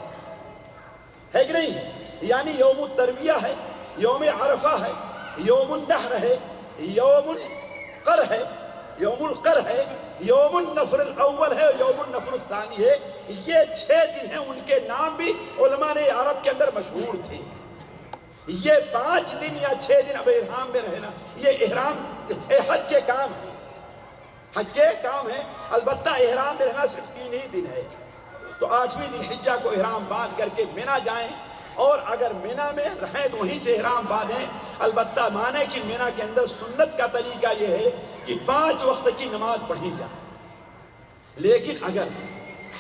ہے کہ نہیں؟ یعنی یوم الترویہ ہے، یوم عرفہ ہے، یوم النحر ہے، یوم القر ہے، یوم القر ہے، یوم النفر الاول ہے، یوم النفر الثانی ہے. یہ 6 دن ہیں، ان کے نام بھی علماء نے عرب کے اندر مشہور تھے. یہ 5 دن یا 6 دن اب احرام میں رہنا، یہ احرام حج کے کام ہے، حج کے کام ہے. البتہ احرام میں رہنا صرف 3 ہی دن ہے. تو 8ویں ذی الحجہ کو احرام باندھ کر کے مینا جائیں، اور اگر مینا میں رہیں تو وہیں سے احرام باندھیں. البتہ مانے کہ مینا کے اندر سنت کا طریقہ یہ ہے کہ 5 وقت کی نماز پڑھی جائے. لیکن اگر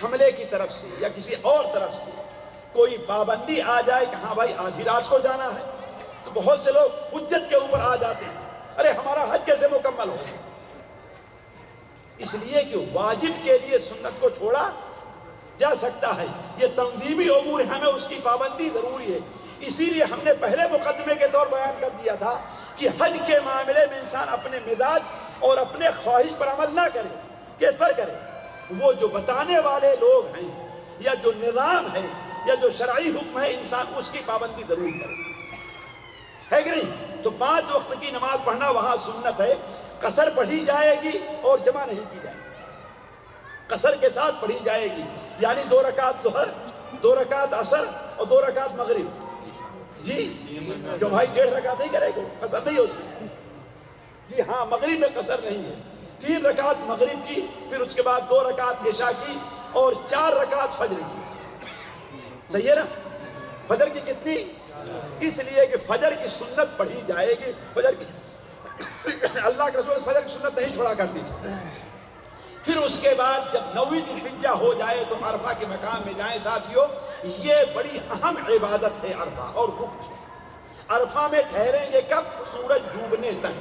حملے کی طرف سے یا کسی اور طرف سے کوئی پابندی آ جائے کہ ہاں بھائی آدھی رات کو جانا ہے، تو بہت سے لوگ حجت کے اوپر آ جاتے ہیں، ارے ہمارا حج کیسے مکمل ہو؟ اس لیے کہ واجب کے لیے سنت کو چھوڑا جا سکتا ہے. یہ تنظیمی امور ہمیں اس کی پابندی ضروری ہے. اسی لیے ہم نے پہلے مقدمے کے طور بیان کر دیا تھا کہ حج کے معاملے میں انسان اپنے مزاج اور اپنے خواہش پر عمل نہ کرے. کس پر کرے؟ وہ جو بتانے والے لوگ ہیں یا جو نظام ہے یا جو شرعی حکم ہے، انسان اس کی پابندی ضرور کرے، ہے کہ نہیں؟ تو 5 وقت کی نماز پڑھنا وہاں سنت ہے. قصر پڑھی جائے گی اور جمع نہیں کی جائے گی، قصر کے ساتھ پڑھی جائے گی. یعنی 2 رکعت ظہر، 2 رکعت عصر اور 2 رکعت مغرب. جی جو بھائی 1.5 رکعت نہیں کرے گا قصر نہیں ہو سکتی. جی ہاں، مغرب میں قصر نہیں ہے. 3 رکعت مغرب کی، پھر اس کے بعد 2 رکعت عشاء کی اور 4 رکعت فجر کی. صحیح ہے نا؟ فجر کی کتنی؟ اس لیے کہ فجر کی سنت پڑھی جائے گی. فجر کی اللہ کے رسول فجر کی سنت نہیں چھوڑا کرتی. پھر اس کے بعد جب 9ویں ذی الحجہ ہو جائے تو عرفہ کے مقام میں جائیں. ساتھیوں، یہ بڑی اہم عبادت ہے عرفہ اور رکن ہے. عرفہ میں ٹھہریں گے کب؟ سورج ڈوبنے تک.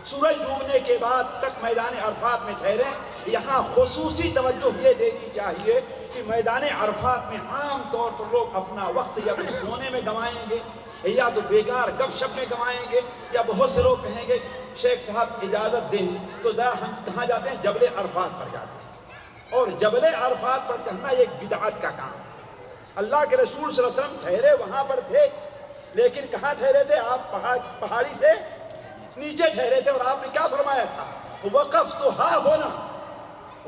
سورج ڈوبنے کے بعد تک میدان عرفات میں ٹھہریں. یہاں خصوصی توجہ یہ دینی چاہیے کہ میدان عرفات میں عام طور پر لوگ اپنا وقت یا تو سونے میں گنوائیں گے یا تو بیکار گپ شپ میں گنوائیں گے، یا بہت سے لوگ کہیں گے شیخ صاحب اجازت دیں تو ذرا ہم کہاں جاتے ہیں؟ جبل عرفات پر جاتے ہیں. اور جبل عرفات پر چڑھنا ایک بدعت کا کام. اللہ کے رسول صلی اللہ علیہ وسلم ٹھہرے وہاں پر تھے، لیکن کہاں ٹھہرے تھے؟ آپ پہاڑی سے نیچے ٹھہرے تھے. اور آپ نے کیا فرمایا تھا؟ وقفتھا ہونا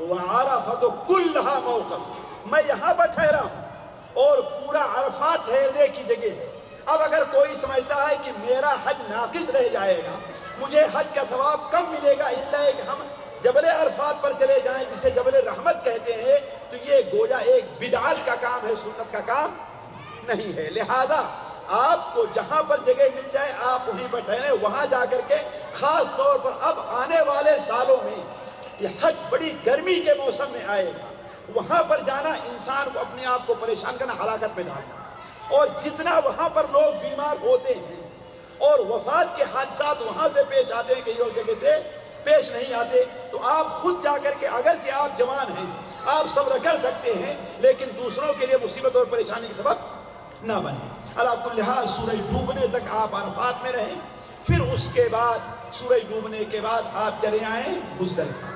وعرفۃ کلھا موقف. میں یہاں پر ٹھہرا ہوں اور پورا عرفات ٹھہرنے کی جگہ ہے. اب اگر کوئی سمجھتا ہے کہ میرا حج ناقص رہ جائے گا، مجھے حج کا ثواب کم ملے گا الا کہ ہم جبل عرفات پر چلے جائیں جسے جبل رحمت کہتے ہیں، تو یہ گویا ایک بدعت کا کام ہے، سنت کا کام نہیں ہے. لہذا آپ کو جہاں پر جگہ مل جائے آپ وہیں پر ٹھہریں. وہاں جا کر کے خاص طور پر اب آنے والے سالوں میں یہ حج بڑی گرمی کے موسم میں آئے گا. وہاں پر جانا انسان کو اپنے آپ کو پریشان کرنا، ہلاکت میں ڈالنا. اور جتنا وہاں پر لوگ بیمار ہوتے ہیں اور وفات کے حادثات وہاں سے پیش آتے ہیں کہ یہ جگہ سے پیش نہیں آتے، تو آپ خود جا کر کے اگرچہ آپ جوان ہیں، آپ صبر کر سکتے ہیں، لیکن دوسروں کے لیے مصیبت اور پریشانی کا سبب نہ بنے. علی کل حال سورج ڈوبنے تک آپ عرفات میں رہیں. پھر اس کے بعد سورج ڈوبنے کے بعد آپ چلے آئیں مزدلفہ.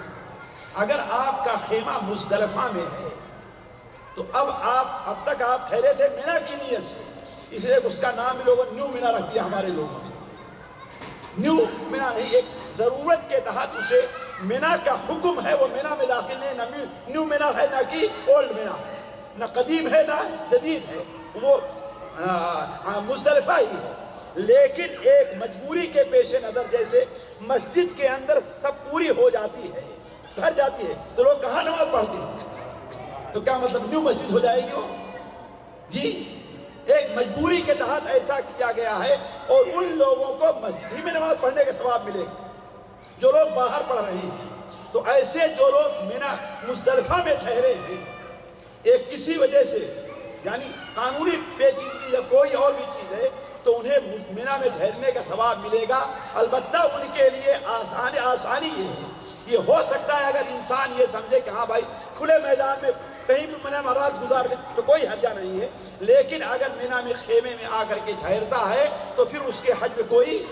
اگر آپ کا خیمہ مزدلفہ میں ہے تو اب تک آپ ٹھہرے تھے مینا کی نیت سے، اس لیے اس کا نام بھی لوگوں نے نیو مینا رکھ دیا. ہمارے لوگوں نے نیو مینا نہیں، ایک ضرورت کے تحت اسے مینا کا حکم ہے، وہ مینا میں داخل نہیں. نہ نیو مینا ہے نہ کہ اولڈ مینا ہے، نہ قدیم ہے نہ جدید ہے، وہ مزدلفہ ہی ہے. لیکن ایک مجبوری کے پیش نظر، جیسے مسجد کے اندر سب پوری ہو جاتی ہے، بھر جاتی ہے، تو لوگ کہاں نماز پڑھتے ہیں؟ تو کیا مطلب نیو مسجد ہو جائے گی وہ؟ جی ایک مجبوری کے تحت ایسا کیا گیا ہے، اور ان لوگوں کو مسجد ہی میں نماز پڑھنے کا ثواب ملے گا جو لوگ باہر پڑھ رہے ہیں. تو ایسے جو لوگ مینا مزدلفہ میں ٹھہرے ہیں ایک کسی وجہ سے، یعنی قانونی پیچیدگی یا کوئی اور بھی چیز ہے، تو انہیں مینا میں ٹھہرنے کا ثواب ملے گا. البتہ ان کے لیے آسانی یہ ہے، یہ ہو سکتا ہے اگر انسان یہ سمجھے کہ ہاں بھائی کھلے میدان میں کہیں بھی مینا میں رات گزار لے تو کوئی حرجہ نہیں ہے. لیکن اگر مینا میں خیمے میں آ کر کے ٹھہرتا ہے تو پھر اس کے حج میں کوئی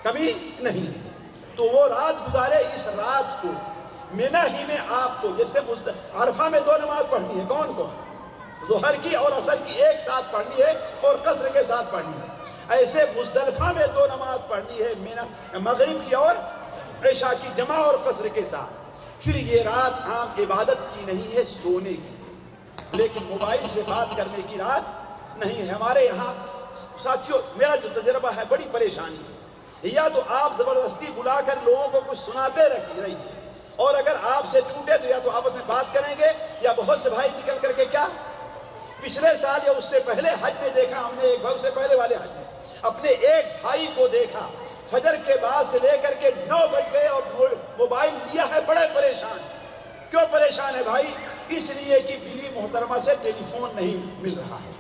کمی نہیں ہے. تو وہ رات گزارے. اس رات کو مینا ہی میں آپ کو، جیسے عرفہ میں 2 نماز پڑھنی ہے، کون کون؟ ظہر کی اور عصر کی ایک ساتھ پڑھنی ہے اور قصر کے ساتھ پڑھنی ہے. ایسے مزدلفہ میں 2 نماز پڑھنی ہے، مینا مغرب کی اور عشاء کی جمع اور قصر کے ساتھ. پھر یہ رات عام عبادت کی نہیں ہے، سونے کی، لیکن موبائل سے بات کرنے کی رات نہیں ہے. ہمارے یہاں ساتھیوں میرا جو تجربہ ہے بڑی پریشانی ہے. یا تو آپ زبردستی بلا کر لوگوں کو کچھ سناتے رہیے، اور اگر آپ سے چھوٹے تو یا تو آپس میں بات کریں گے، یا بہت سے بھائی نکل کر کے کیا پچھلے سال یا اس سے پہلے حج میں دیکھا ہم نے، ایک بھائی سے پہلے والے حج میں اپنے ایک بھائی کو دیکھا فجر کے بعد سے لے کر کے 9 بج گئے اور موبائل لیا ہے، بڑے پریشان. کیوں پریشان ہے بھائی؟ اس لیے کہ بیوی محترمہ سے ٹیلی فون نہیں مل رہا ہے.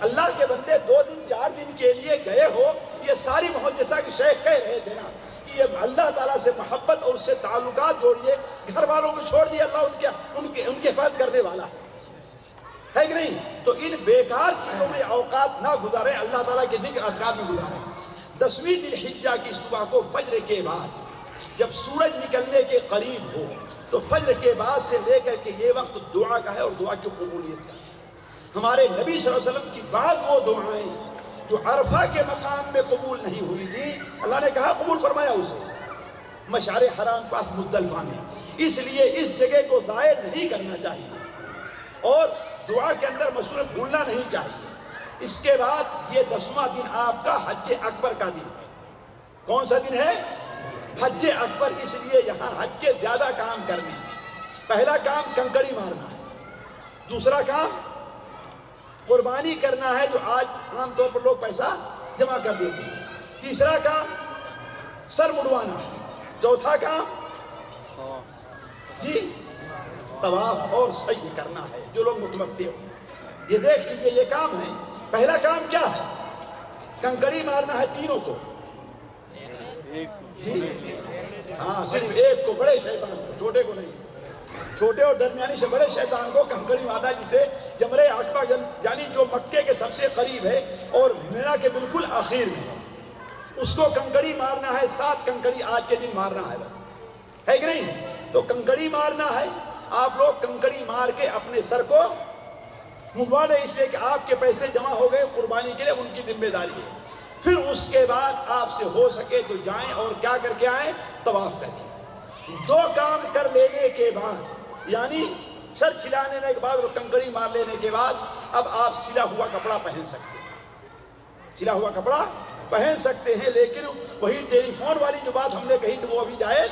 اللہ کے بندے 2 دن 4 دن کے لیے گئے ہو، یہ ساری محمد جیسا کہ شیخ کہہ رہے تھے نا کہ یہ اللہ تعالیٰ سے محبت اور اس سے تعلقات جوڑیے. گھر والوں کو چھوڑ دیے، اللہ ان کے حفاظت کرنے والا ہے کہ نہیں؟ تو ان بیکار چیزوں میں اوقات نہ گزاریں، اللہ تعالیٰ کے ذکر اذکار میں گزاریں. 10ویں ذی الحجہ کی صبح کو فجر کے بعد جب سورج نکلنے کے قریب ہو تو فجر کے بعد سے لے کر کے یہ وقت دعا کا ہے اور دعا کی قبولیت کا ہے. ہمارے نبی صلی اللہ علیہ وسلم کی بعض وہ دعائیں جو عرفہ کے مقام میں قبول نہیں ہوئی تھی، اللہ نے کہا قبول فرمایا اسے مشعر حرام پاس مزدلفہ میں. اس لیے اس جگہ کو ضائع نہیں کرنا چاہیے اور دعا کے اندر مصروف بھولنا نہیں چاہیے. اس کے بعد یہ 10واں دن آپ کا حج اکبر کا دن ہے. کون سا دن ہے؟ حج اکبر. اس لیے یہاں حج کے زیادہ کام کرنے ہیں. پہلا کام کنکڑی مارنا ہے، دوسرا کام قربانی کرنا ہے جو آج عام طور پر لوگ پیسہ جمع کر دیتے ہیں، تیسرا کام سر مڑوانا ہے، چوتھا کام جی طواف اور سعی کرنا ہے جو لوگ متمتع ہو. یہ دیکھ لیجئے یہ کام ہے. پہلا کام کیا ہے؟ کنکڑی مارنا ہے تینوں کو. جی ہاں، صرف ایک کو، بڑے شیطان کو، چھوٹے کو نہیں. چھوٹے اور درمیانی سے بڑے شیطان کو کنکڑی مارنا، جسے جمرہ عقبہ یعنی جو مکے کے سب سے قریب ہے اور مینا کے بالکل آخر میں ہے، اس کو کنکڑی مارنا ہے. 7 کنکڑی آج کے دن مارنا ہے کہ نہیں؟ تو کنکڑی مارنا ہے. آپ لوگ کنکڑی مار کے اپنے سر کو منڈوا لیں، اس لیے کہ آپ کے پیسے جمع ہو گئے قربانی کے لیے، ان کی ذمہ داری ہے. پھر اس کے بعد آپ سے ہو سکے تو جائیں اور کیا کر کے آئیں؟ طواف کر کے. 2 کام کر لینے کے بعد، یعنی سر چھلا لینے کے بعد اور کنکڑی مار لینے کے بعد، اب آپ سلا ہوا کپڑا پہن سکتے ہیں. سلا ہوا کپڑا پہن سکتے ہیں، لیکن وہی ٹیلی فون والی جو بات ہم نے کہی تھی وہ ابھی جائز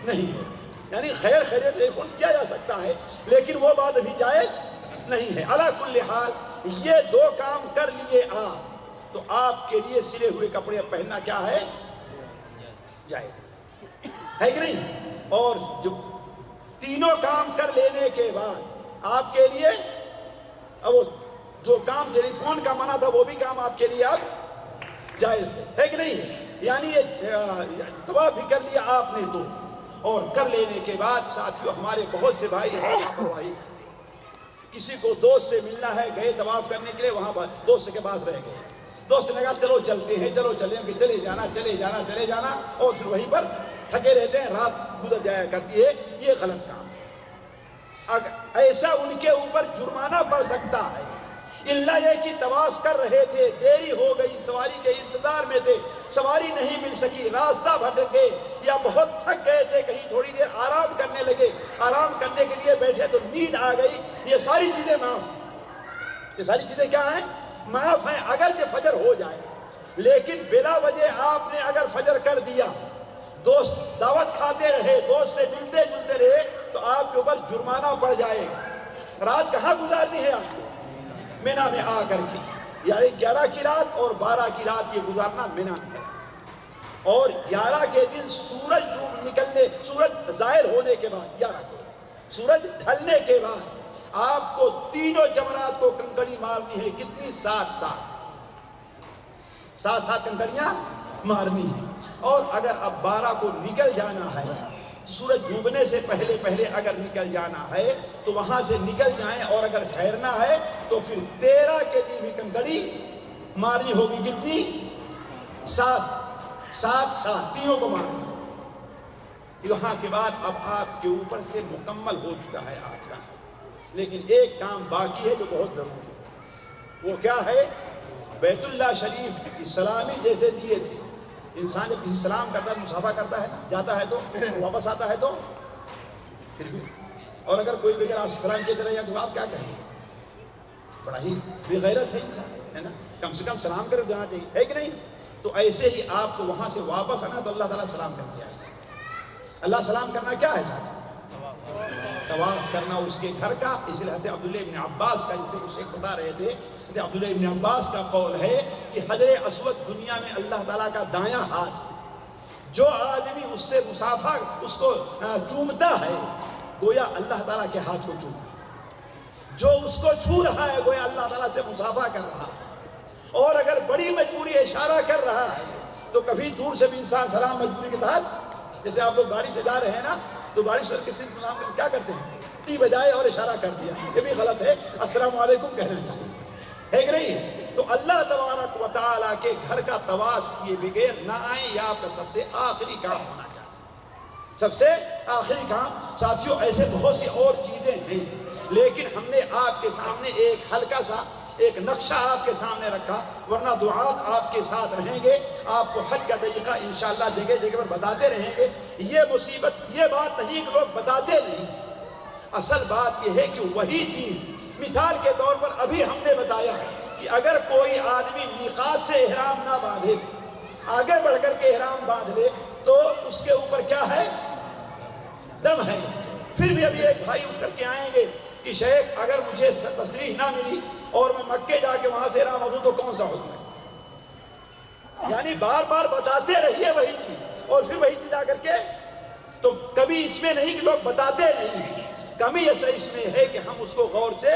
نہیں ہے. یعنی خیر ٹیلی فون کیا جا سکتا ہے، لیکن وہ بات ابھی جائز نہیں ہے. علی کل حال یہ 2 کام کر لیے آپ تو آپ کے لیے سلے ہوئے کپڑے پہننا کیا ہے؟ جائز ہے کہ نہیں؟ اور جو تینوں کام کر لینے کے بعد آپ کے لیے اب وہ جو کام ٹیلی فون کا منع تھا وہ بھی کام آپ کے لیے اب جائز ہے کہ نہیں؟ یعنی یہ طواف بھی کر لیا آپ نے تو، اور کر لینے کے بعد ساتھیوں ہمارے بہت سے بھائی لاپرواہی، کسی کو دوست سے ملنا ہے، گئے طواف کرنے کے لیے، وہاں پر دوست کے پاس رہ گئے. دوست نے کہا چلو چلتے ہیں، چلو چلیں گے، چلے جانا اور پھر وہیں پر تھکے رہتے ہیں، رات گزر جایا کرتی ہے. یہ غلط کام ہے. ایسا ان کے اوپر جرمانہ پڑ سکتا ہے. اللہ یہ کہ طواف کر رہے تھے، دیری ہو گئی، سواری کے انتظار میں تھے، سواری نہیں مل سکی، راستہ بھٹک گئے یا بہت تھک گئے تھے، کہیں تھوڑی دیر آرام کرنے لگے، آرام کرنے کے لیے بیٹھے تو نیند آ گئی. یہ ساری چیزیں معاف. یہ ساری چیزیں کیا ہیں؟ معاف ہیں. اگر یہ فجر ہو جائے، لیکن بلا وجہ آپ نے اگر فجر کر دیا، دوست دعوت کھاتے رہے، دوست سے ملتے جلتے رہے، تو آپ کے اوپر جرمانہ پڑ جائے گا. رات کہاں گزارنی ہے آپ کو؟ مینا میں آ کر کے. یعنی 11 کی رات اور 12 کی رات یہ گزارنا مینا میں ہے. اور 11 کے دن سورج ظاہر ہونے کے بعد، 11 کو سورج ڈھلنے کے بعد آپ کو تینوں جمرات کو کنکڑی مارنی ہے. کتنی؟ 7 کنکڑیاں مارنی ہے. اور اگر اب 12 کو نکل جانا ہے، سورج ڈوبنے سے پہلے اگر نکل جانا ہے تو وہاں سے نکل جائیں، اور اگر ٹھہرنا ہے تو پھر 13 کے دن بھی کنکڑی مارنی ہوگی. کتنی؟ 7 تینوں کو مارنی. یہاں کے بعد اب آپ کے اوپر سے مکمل ہو چکا ہے آج کا، لیکن ایک کام باقی ہے جو بہت ضروری ہے. وہ کیا ہے؟ بیت اللہ شریف کی سلامی جیسے دیے تھے انسان جب کسی سلام کرتا ہے مصافحہ کرتا ہے جاتا ہے تو واپس آتا ہے تو پھر بھی اور اگر کوئی بھی اگر آپ سلام کیے چلے جائے تو آپ کیا کہیں بڑا ہی بے غیرت ہے انسان ہے نا کم سے کم سلام کر دینا چاہیے ہے کہ نہیں تو ایسے ہی آپ کو وہاں سے واپس آنا تو اللہ تعالیٰ سلام کر کے آئے اللہ سلام کرنا کیا ہے صاحب طواف کرنا اس کے گھر کا اس لیے حضرت عبداللہ ابن عباس کا جسے کچھ ایک بتا رہے تھے حضرت عبداللہ ابن عباس کا قول ہے کہ حجر اسود دنیا میں اللہ تعالیٰ کا دایاں ہاتھ جو آدمی اس سے مصافحہ اس کو چومتا ہے گویا اللہ تعالیٰ کے ہاتھ کو چوم جو اس کو چھو رہا ہے گویا اللہ تعالیٰ سے مصافحہ کر رہا ہے اور اگر بڑی مجبوری اشارہ کر رہا ہے تو کبھی دور سے بھی انسان سلام مجبوری کے تحت جیسے آپ لوگ گاڑی سے جا رہے ہیں نا تو گاڑی سے کسی سلام کر کیا کرتے ہیں ٹی بجائے اور اشارہ کر دیا یہ بھی غلط ہے السلام علیکم کہنا چاہیے ہے کہ نہیں تو اللہ تبارک و تعالیٰ کے گھر کا طواف کیے بغیر نہ آئیں یہ آپ کا سب سے آخری کام ہونا چاہیے سب سے آخری کام ساتھیوں ایسے بہت سی اور چیزیں ہیں لیکن ہم نے آپ کے سامنے ایک ہلکا سا ایک نقشہ آپ کے سامنے رکھا ورنہ دعات آپ کے ساتھ رہیں گے آپ کو حج کا طریقہ انشاءاللہ جگہ جگہ پر بتاتے رہیں گے یہ مصیبت یہ بات نہیں کہ لوگ بتاتے نہیں اصل بات یہ ہے کہ وہی چیز مثال کے طور پر ابھی ہم نے بتایا کہ اگر کوئی آدمی میقات سے احرام نہ باندھے آگے بڑھ کر کے احرام باندھ لے تو اس کے اوپر کیا ہے دم ہے پھر بھی ابھی ایک بھائی اٹھ کر کے آئیں گے کہ شیخ اگر مجھے تصریح نہ ملی اور میں مکے جا کے وہاں سے احرام باندھوں تو کون سا حکم ہے یعنی بار بار بتاتے رہیے وہی چیز اور پھر وہی چیز آ کر کے تو کبھی اس میں نہیں کہ لوگ بتاتے نہیں کمی اصل اس میں ہے کہ ہم اس کو غور سے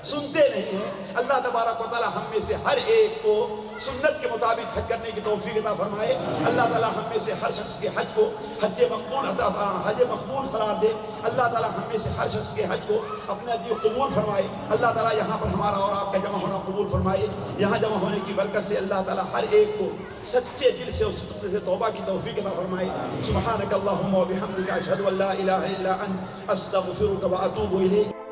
سنتے نہیں ہیں اللہ تبارک و تعالی ہم میں سے ہر ایک کو سنت کے مطابق حج کرنے کی توفیق عطا فرمائے اللہ تعالی ہم میں سے ہر شخص کے حج کو حج مقبول قرار دے اللہ تعالی ہم میں سے ہر شخص کے حج کو اپنا دل قبول فرمائے اللہ تعالی یہاں پر ہمارا اور آپ کا جمع ہونا قبول فرمائے یہاں جمع ہونے کی برکت سے اللہ تعالی ہر ایک کو سچے دل سے اور صدق سے توبہ کی توفیق عطا فرمائے سبحانک اللہم و بحمدک اشہد ان لا الہ الا انت استغفرک و اتوب الیک